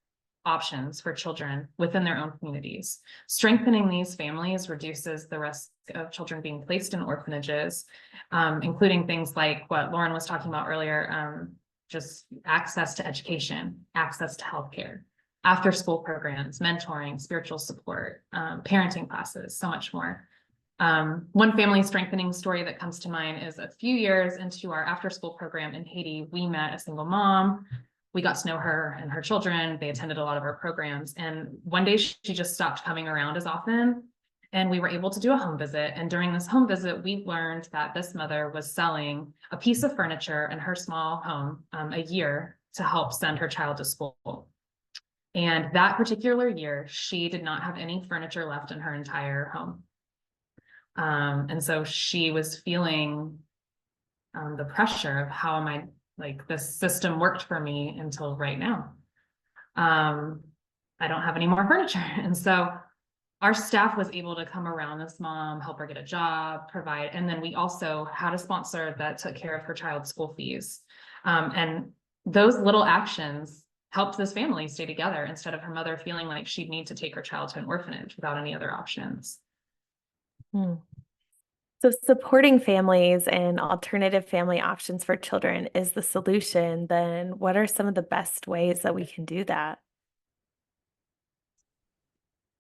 options for children within their own communities. Strengthening these families reduces the risk of children being placed in orphanages, including things like what Lauren was talking about earlier, just access to education, access to healthcare, after-school programs, mentoring, spiritual support, parenting classes, so much more. One family strengthening story that comes to mind is a few years into our after-school program in Haiti, we met a single mom. We got to know her and her children. They attended a lot of our programs. And one day she just stopped coming around as often. And we were able to do a home visit. And during this home visit, we learned that this mother was selling a piece of furniture in her small home a year to help send her child to school. And that particular year, she did not have any furniture left in her entire home. And so she was feeling the pressure of how am I, like, this system worked for me until right now. I don't have any more furniture. And so our staff was able to come around this mom, help her get a job, provide, and then we also had a sponsor that took care of her child's school fees. And those little actions helped this family stay together instead of her mother feeling like she'd need to take her child to an orphanage without any other options. So supporting families and alternative family options for children is the solution. Then what are some of the best ways that we can do that?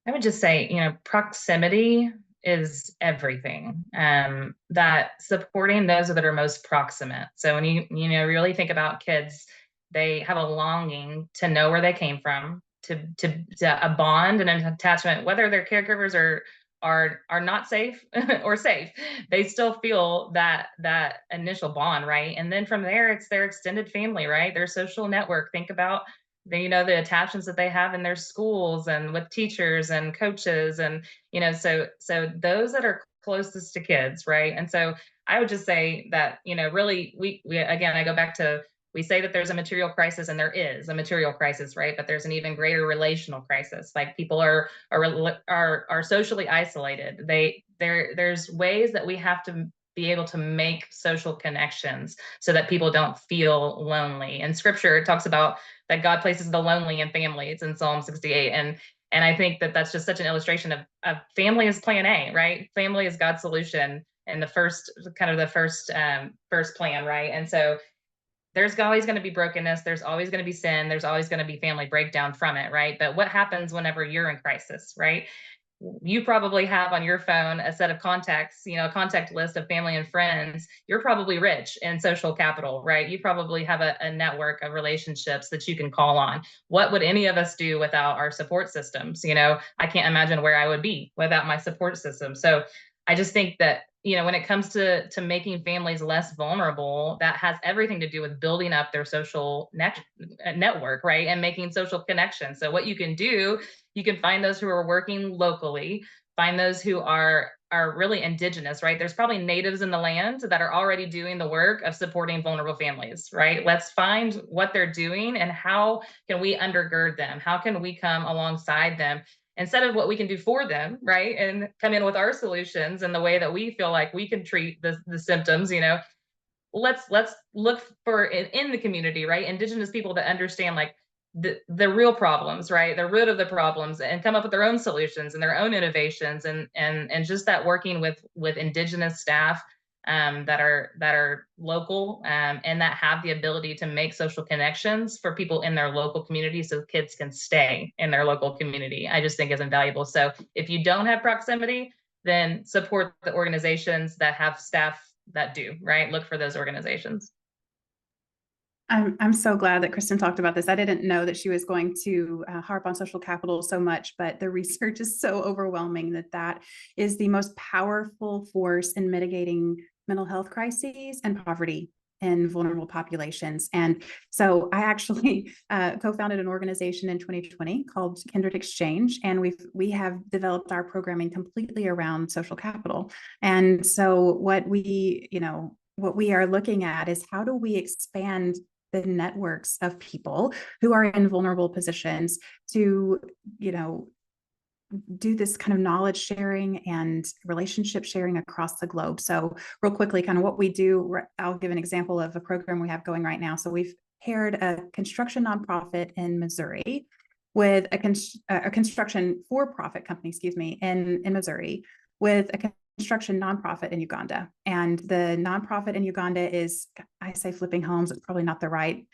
I would just say, proximity is everything. That supporting those that are most proximate. So when you really think about kids, they have a longing to know where they came from, to a bond and an attachment, whether their caregivers are not safe or safe, they still feel that initial bond, right? And then from there, it's their extended family, right? Their social network. Think about the attachments that they have in their schools and with teachers and coaches, and so those that are closest to kids, right? And so I would just say that really we again, I go back to, we say that there's a material crisis, and there is a material crisis, right? But there's an even greater relational crisis. Like, people are socially isolated. There's ways that we have to be able to make social connections so that people don't feel lonely. In scripture, it talks about that God places the lonely in families in Psalm 68. And I think that that's just such an illustration of family is plan A, right? Family is God's solution and the first plan, right? And so there's always going to be brokenness. There's always going to be sin. There's always going to be family breakdown from it, right? But what happens whenever you're in crisis, right? You probably have on your phone a set of contacts, a contact list of family and friends. You're probably rich in social capital, right? You probably have a network of relationships that you can call on. What would any of us do without our support systems? I can't imagine where I would be without my support system. So I just think that, when it comes to making families less vulnerable, that has everything to do with building up their social network, right? And making social connections. So what you can do, you can find those who are working locally, find those who are are really indigenous, right? There's probably natives in the land that are already doing the work of supporting vulnerable families, right? Let's find what they're doing and how can we undergird them? How can we come alongside them instead of what we can do for them, right? And come in with our solutions and the way that we feel like we can treat the symptoms, let's look for in the community, right? Indigenous people that understand like the real problems, right? The root of the problems, and come up with their own solutions and their own innovations, and just that working with Indigenous staff that are local and that have the ability to make social connections for people in their local community, so kids can stay in their local community. I just think is invaluable. So if you don't have proximity, then support the organizations that have staff that do, right? Look for those organizations. I'm so glad that Kristin talked about this. I didn't know that she was going to harp on social capital so much, but the research is so overwhelming that is the most powerful force in mitigating mental health crises and poverty in vulnerable populations. And so I actually co-founded an organization in 2020 called Kindred Exchange, and we have developed our programming completely around social capital. And so what we are looking at is how do we expand the networks of people who are in vulnerable positions to, do this kind of knowledge sharing and relationship sharing across the globe. So real quickly, kind of what we do, I'll give an example of a program we have going right now. So we've paired a construction nonprofit in Missouri with a construction for-profit company, in Missouri, with a construction nonprofit in Uganda. And the nonprofit in Uganda is, I say flipping homes, it's probably not the right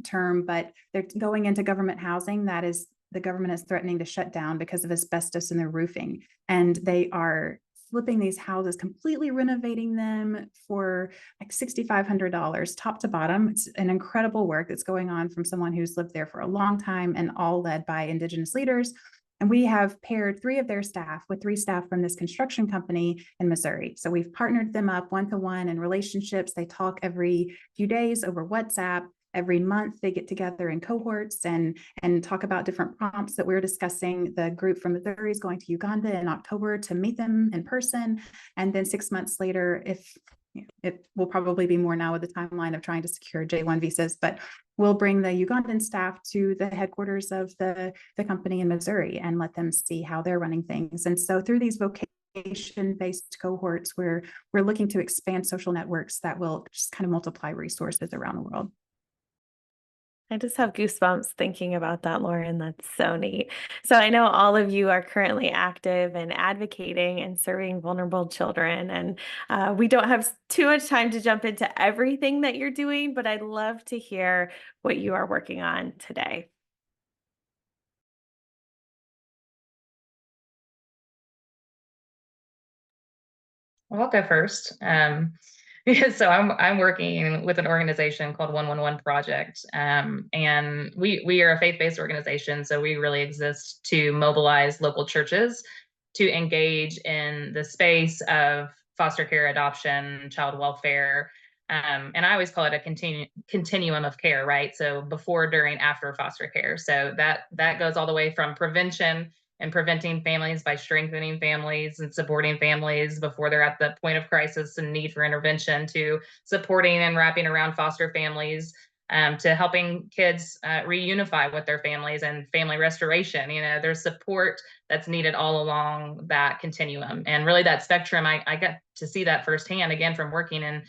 term, but they're going into government housing that is the government is threatening to shut down because of asbestos in their roofing. And they are flipping these houses, completely renovating them for like $6,500 top to bottom. It's an incredible work that's going on from someone who's lived there for a long time, and all led by Indigenous leaders. And we have paired 3 of their staff with 3 staff from this construction company in Missouri. So we've partnered them up one-to-one in relationships. They talk every few days over WhatsApp. Every month they get together in cohorts and talk about different prompts that we're discussing. The group from Missouri is going to Uganda in October to meet them in person. And then 6 months later, if it will probably be more now with the timeline of trying to secure J1 visas, but we'll bring the Ugandan staff to the headquarters of the company in Missouri and let them see how they're running things. And so through these vocation-based cohorts, we're looking to expand social networks that will just kind of multiply resources around the world. I just have goosebumps thinking about that, Lauren. That's so neat. So I know all of you are currently active and advocating and serving vulnerable children. And we don't have too much time to jump into everything that you're doing, but I'd love to hear what you are working on today. Well, I'll go first. So I'm working with an organization called 111 Project, and we are a faith-based organization. So we really exist to mobilize local churches to engage in the space of foster care, adoption, child welfare, and I always call it a continuum of care, right? So before, during, after foster care. So that goes all the way from prevention and preventing families by strengthening families and supporting families before they're at the point of crisis and need for intervention, to supporting and wrapping around foster families, to helping kids reunify with their families and family restoration. There's support that's needed all along that continuum. And really that spectrum, I got to see that firsthand, again, from working in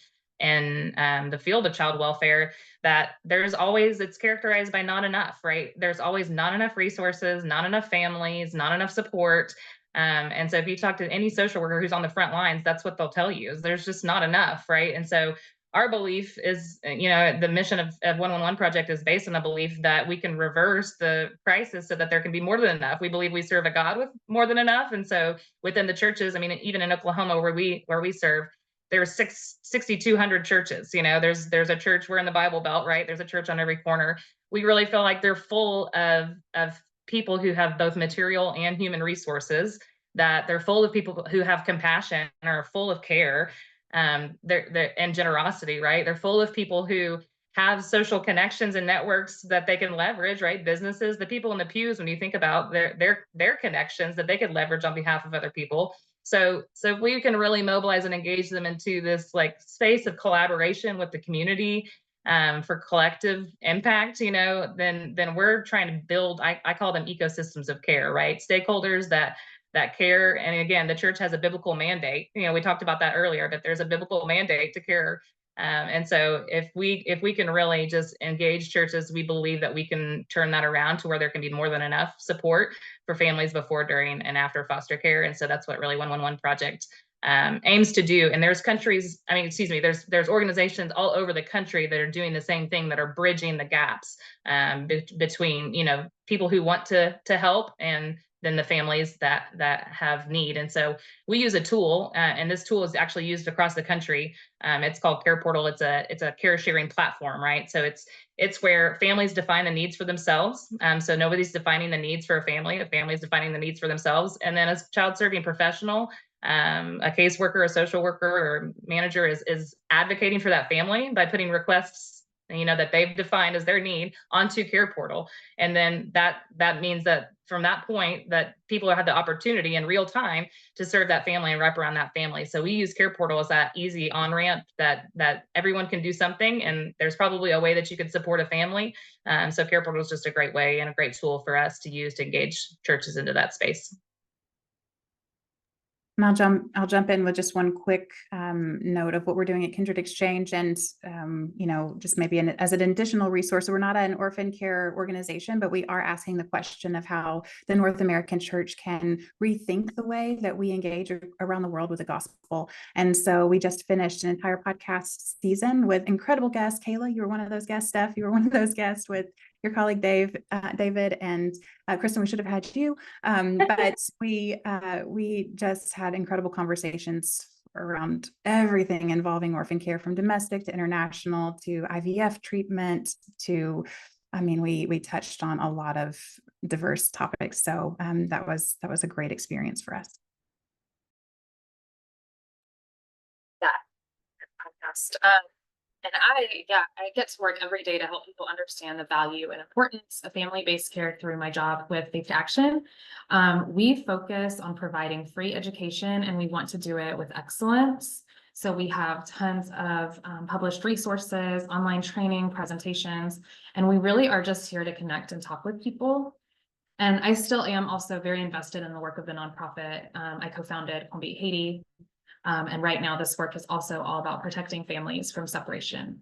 the field of child welfare, that it's characterized by not enough, right? There's always not enough resources, not enough families, not enough support. And so if you talk to any social worker who's on the front lines, that's what they'll tell you, is there's just not enough, right? And so our belief is, the mission of 111 Project is based on the belief that we can reverse the crisis so that there can be more than enough. We believe we serve a God with more than enough. And so within the churches, even in Oklahoma where we serve, there's 6,200 churches. There's a church, we're in the Bible Belt, right? There's a church on every corner. We really feel like they're full of people who have both material and human resources, that they're full of people who have compassion and are full of care, and generosity, right? They're full of people who have social connections and networks that they can leverage, right? Businesses, the people in the pews, when you think about their connections that they could leverage on behalf of other people. So if we can really mobilize and engage them into this like space of collaboration with the community, for collective impact, then we're trying to build, I call them ecosystems of care, right? Stakeholders that care. And again, the church has a biblical mandate. We talked about that earlier, but there's a biblical mandate to care. And so if we can really just engage churches, we believe that we can turn that around to where there can be more than enough support for families before, during, and after foster care. And so that's what really 111 Project aims to do. And there's there's organizations all over the country that are doing the same thing, that are bridging the gaps between, people who want to help and then the families that have need. And so we use a tool, and this tool is actually used across the country. It's called Care Portal. It's a care sharing platform, right? So it's where families define the needs for themselves. So nobody's defining the needs for a family. The family is defining the needs for themselves. And then as child serving professional, a caseworker, a social worker, or manager is advocating for that family by putting requests, that they've defined as their need onto Care Portal. And then that means that from that point, that people have the opportunity in real time to serve that family and wrap around that family. So we use Care Portal as that easy on-ramp that everyone can do something. And there's probably a way that you could support a family. So Care Portal is just a great way and a great tool for us to use to engage churches into that space. And I'll jump in with just one quick note of what we're doing at Kindred Exchange, and just maybe as an additional resource. We're not an orphan care organization, but we are asking the question of how the North American church can rethink the way that we engage around the world with the gospel. And so we just finished an entire podcast season with incredible guests. Kayla, you were one of those guests. Steph, you were one of those guests, with your colleague David, and Kristin. We should have had you, but we just had incredible conversations around everything involving orphan care, from domestic to international to IVF treatment to, we touched on a lot of diverse topics. So that was a great experience for us. That podcast. And I get to work every day to help people understand the value and importance of family-based care through my job with Faith to Action. We focus on providing free education, and we want to do it with excellence. So we have tons of published resources, online training, presentations, and we really are just here to connect and talk with people. And I still am also very invested in the work of the nonprofit I co-founded, Palm Beach, Haiti. And right now, this work is also all about protecting families from separation.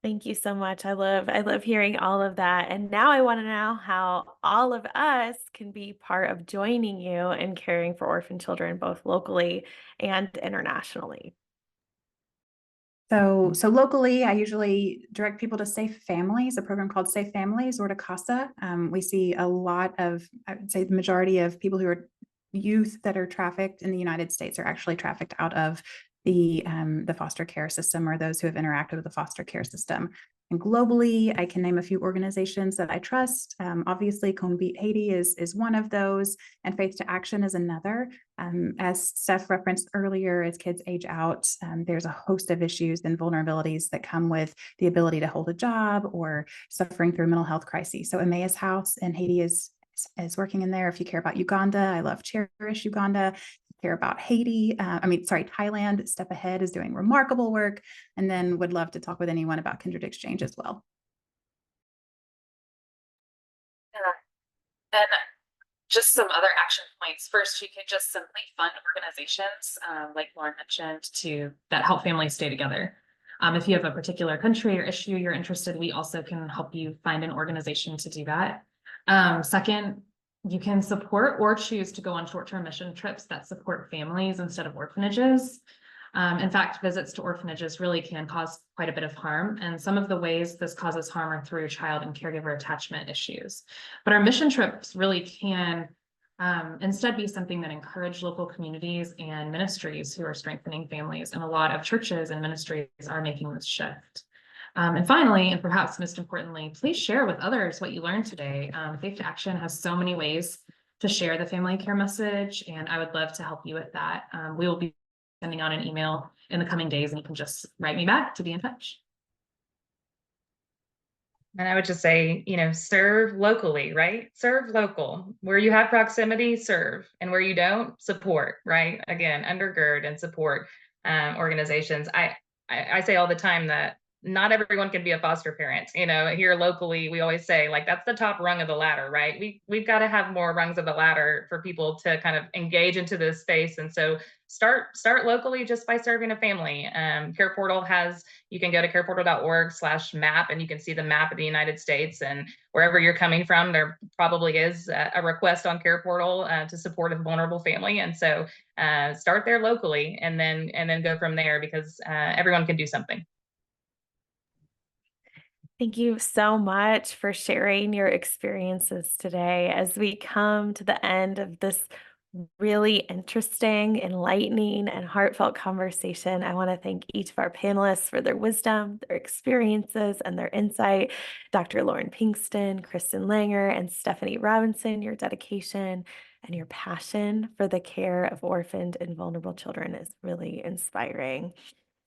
Thank you so much. I love hearing all of that. And now I want to know how all of us can be part of joining you in caring for orphan children, both locally and internationally. So locally, I usually direct people to Safe Families, a program called Safe Families, or to CASA. We see a lot of, I would say the majority of people who are youth that are trafficked in the United States are actually trafficked out of the foster care system, or those who have interacted with the foster care system. And globally, I can name a few organizations that I trust. Obviously, Combit Haiti is one of those, and Faith to Action is another. As Steph referenced earlier, as kids age out, there's a host of issues and vulnerabilities that come with the ability to hold a job or suffering through mental health crises. So Emmaus House in Haiti is working in there. If you care about Uganda, I love Cherish Uganda. If you care about Haiti, Thailand, Step Ahead is doing remarkable work. And then would love to talk with anyone about Kindred Exchange as well. Yeah. And just some other action points. First, you can just simply fund organizations, like Lauren mentioned, that help families stay together. If you have a particular country or issue you're interested, we also can help you find an organization to do that. Second, you can support or choose to go on short-term mission trips that support families instead of orphanages. In fact, visits to orphanages really can cause quite a bit of harm. And some of the ways this causes harm are through child and caregiver attachment issues. But our mission trips really can instead be something that encourage local communities and ministries who are strengthening families. And a lot of churches and ministries are making this shift. And finally, and perhaps most importantly, please share with others what you learned today. Faith to Action has so many ways to share the family care message, and I would love to help you with that. We will be sending out an email in the coming days, and you can just write me back to be in touch. And I would just say, serve locally, right? Serve local. Where you have proximity, serve. And where you don't, support, right? Again, undergird and support organizations. I say all the time that not everyone can be a foster parent. Here locally, we always say like that's the top rung of the ladder, right? We've got to have more rungs of the ladder for people to kind of engage into this space. And so start locally just by serving a family. Care Portal has, you can go to careportal.org/map and you can see the map of the United States, and wherever you're coming from, there probably is a request on Care Portal to support a vulnerable family. And so start there locally and then go from there, because everyone can do something. Thank you so much for sharing your experiences today. As we come to the end of this really interesting, enlightening, and heartfelt conversation, I want to thank each of our panelists for their wisdom, their experiences, and their insight. Dr. Lauren Pinkston, Kristin Langrehr, and Stephanie Robinson, your dedication and your passion for the care of orphaned and vulnerable children is really inspiring.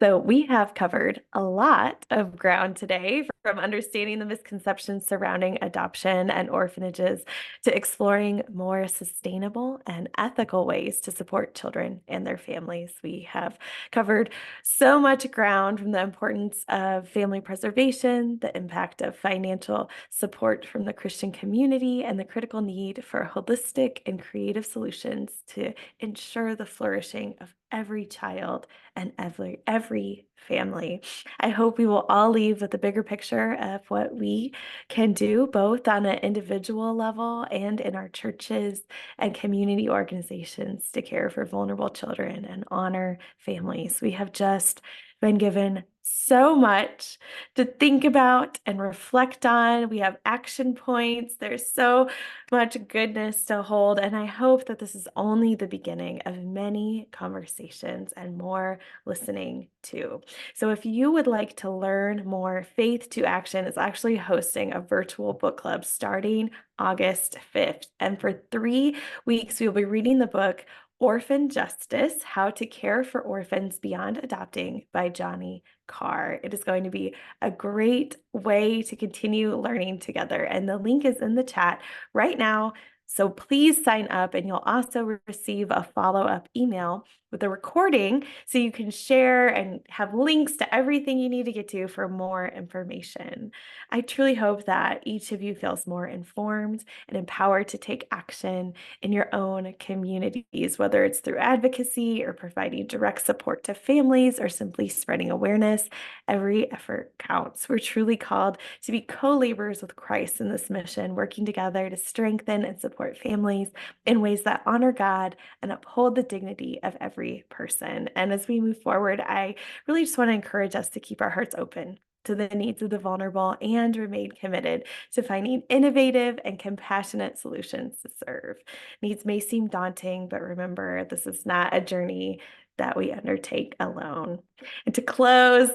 So we have covered a lot of ground today, from understanding the misconceptions surrounding adoption and orphanages to exploring more sustainable and ethical ways to support children and their families. We have covered so much ground, from the importance of family preservation, the impact of financial support from the Christian community, and the critical need for holistic and creative solutions to ensure the flourishing of every child and every family. I hope we will all leave with a bigger picture of what we can do, both on an individual level and in our churches and community organizations, to care for vulnerable children and honor families. We have just been given so much to think about and reflect on. We have action points. There's so much goodness to hold, and I hope that this is only the beginning of many conversations and more listening to. So if you would like to learn more, Faith to Action is actually hosting a virtual book club starting August 5th. And for 3 weeks, we will be reading the book Orphan Justice: How to Care for Orphans Beyond Adopting by Johnny Carr. It is going to be a great way to continue learning together. And the link is in the chat right now. So please sign up, and you'll also receive a follow-up email with a recording so you can share and have links to everything you need to get to for more information. I truly hope that each of you feels more informed and empowered to take action in your own communities, whether it's through advocacy or providing direct support to families or simply spreading awareness. Every effort counts. We're truly called to be co-laborers with Christ in this mission, working together to strengthen and support families in ways that honor God and uphold the dignity of every person. And as we move forward, I really just want to encourage us to keep our hearts open to the needs of the vulnerable and remain committed to finding innovative and compassionate solutions to serve. Needs may seem daunting, but remember, this is not a journey that we undertake alone. And to close,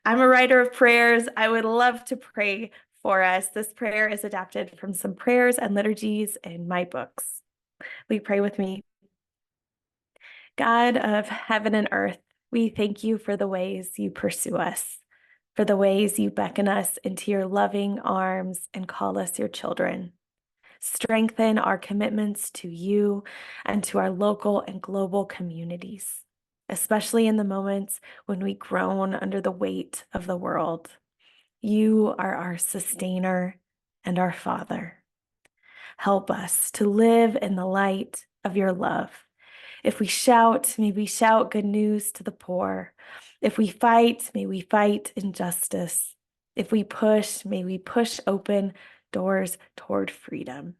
I'm a writer of prayers. I would love to pray for us. This prayer is adapted from some prayers and liturgies in my books. Will you pray with me? God of heaven and earth, we thank you for the ways you pursue us, for the ways you beckon us into your loving arms and call us your children. Strengthen our commitments to you and to our local and global communities, especially in the moments when we groan under the weight of the world. You are our sustainer and our Father. Help us to live in the light of your love. If we shout, may we shout good news to the poor. If we fight, may we fight injustice. If we push, may we push open doors toward freedom.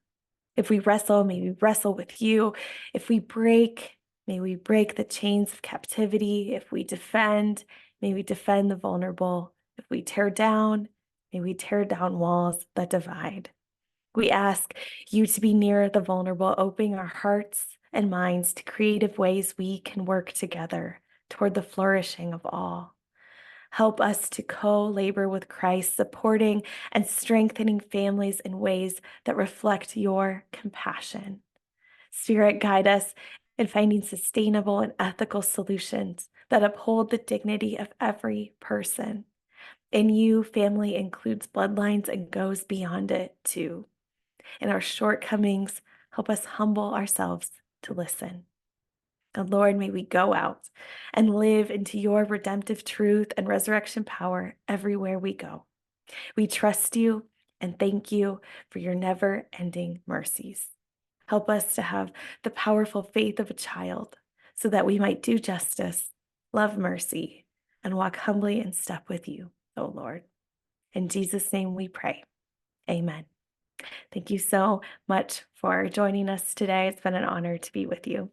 If we wrestle, may we wrestle with you. If we break, may we break the chains of captivity. If we defend, may we defend the vulnerable. If we tear down, may we tear down walls that divide. We ask you to be near the vulnerable, opening our hearts and minds to creative ways we can work together toward the flourishing of all. Help us to co-labor with Christ, supporting and strengthening families in ways that reflect your compassion. Spirit, guide us in finding sustainable and ethical solutions that uphold the dignity of every person. In you, family includes bloodlines and goes beyond it too. In our shortcomings, help us humble ourselves to listen. And Lord, may we go out and live into your redemptive truth and resurrection power everywhere we go. We trust you and thank you for your never-ending mercies. Help us to have the powerful faith of a child so that we might do justice, love mercy, and walk humbly in step with you, O Lord. In Jesus' name we pray. Amen. Thank you so much for joining us today. It's been an honor to be with you.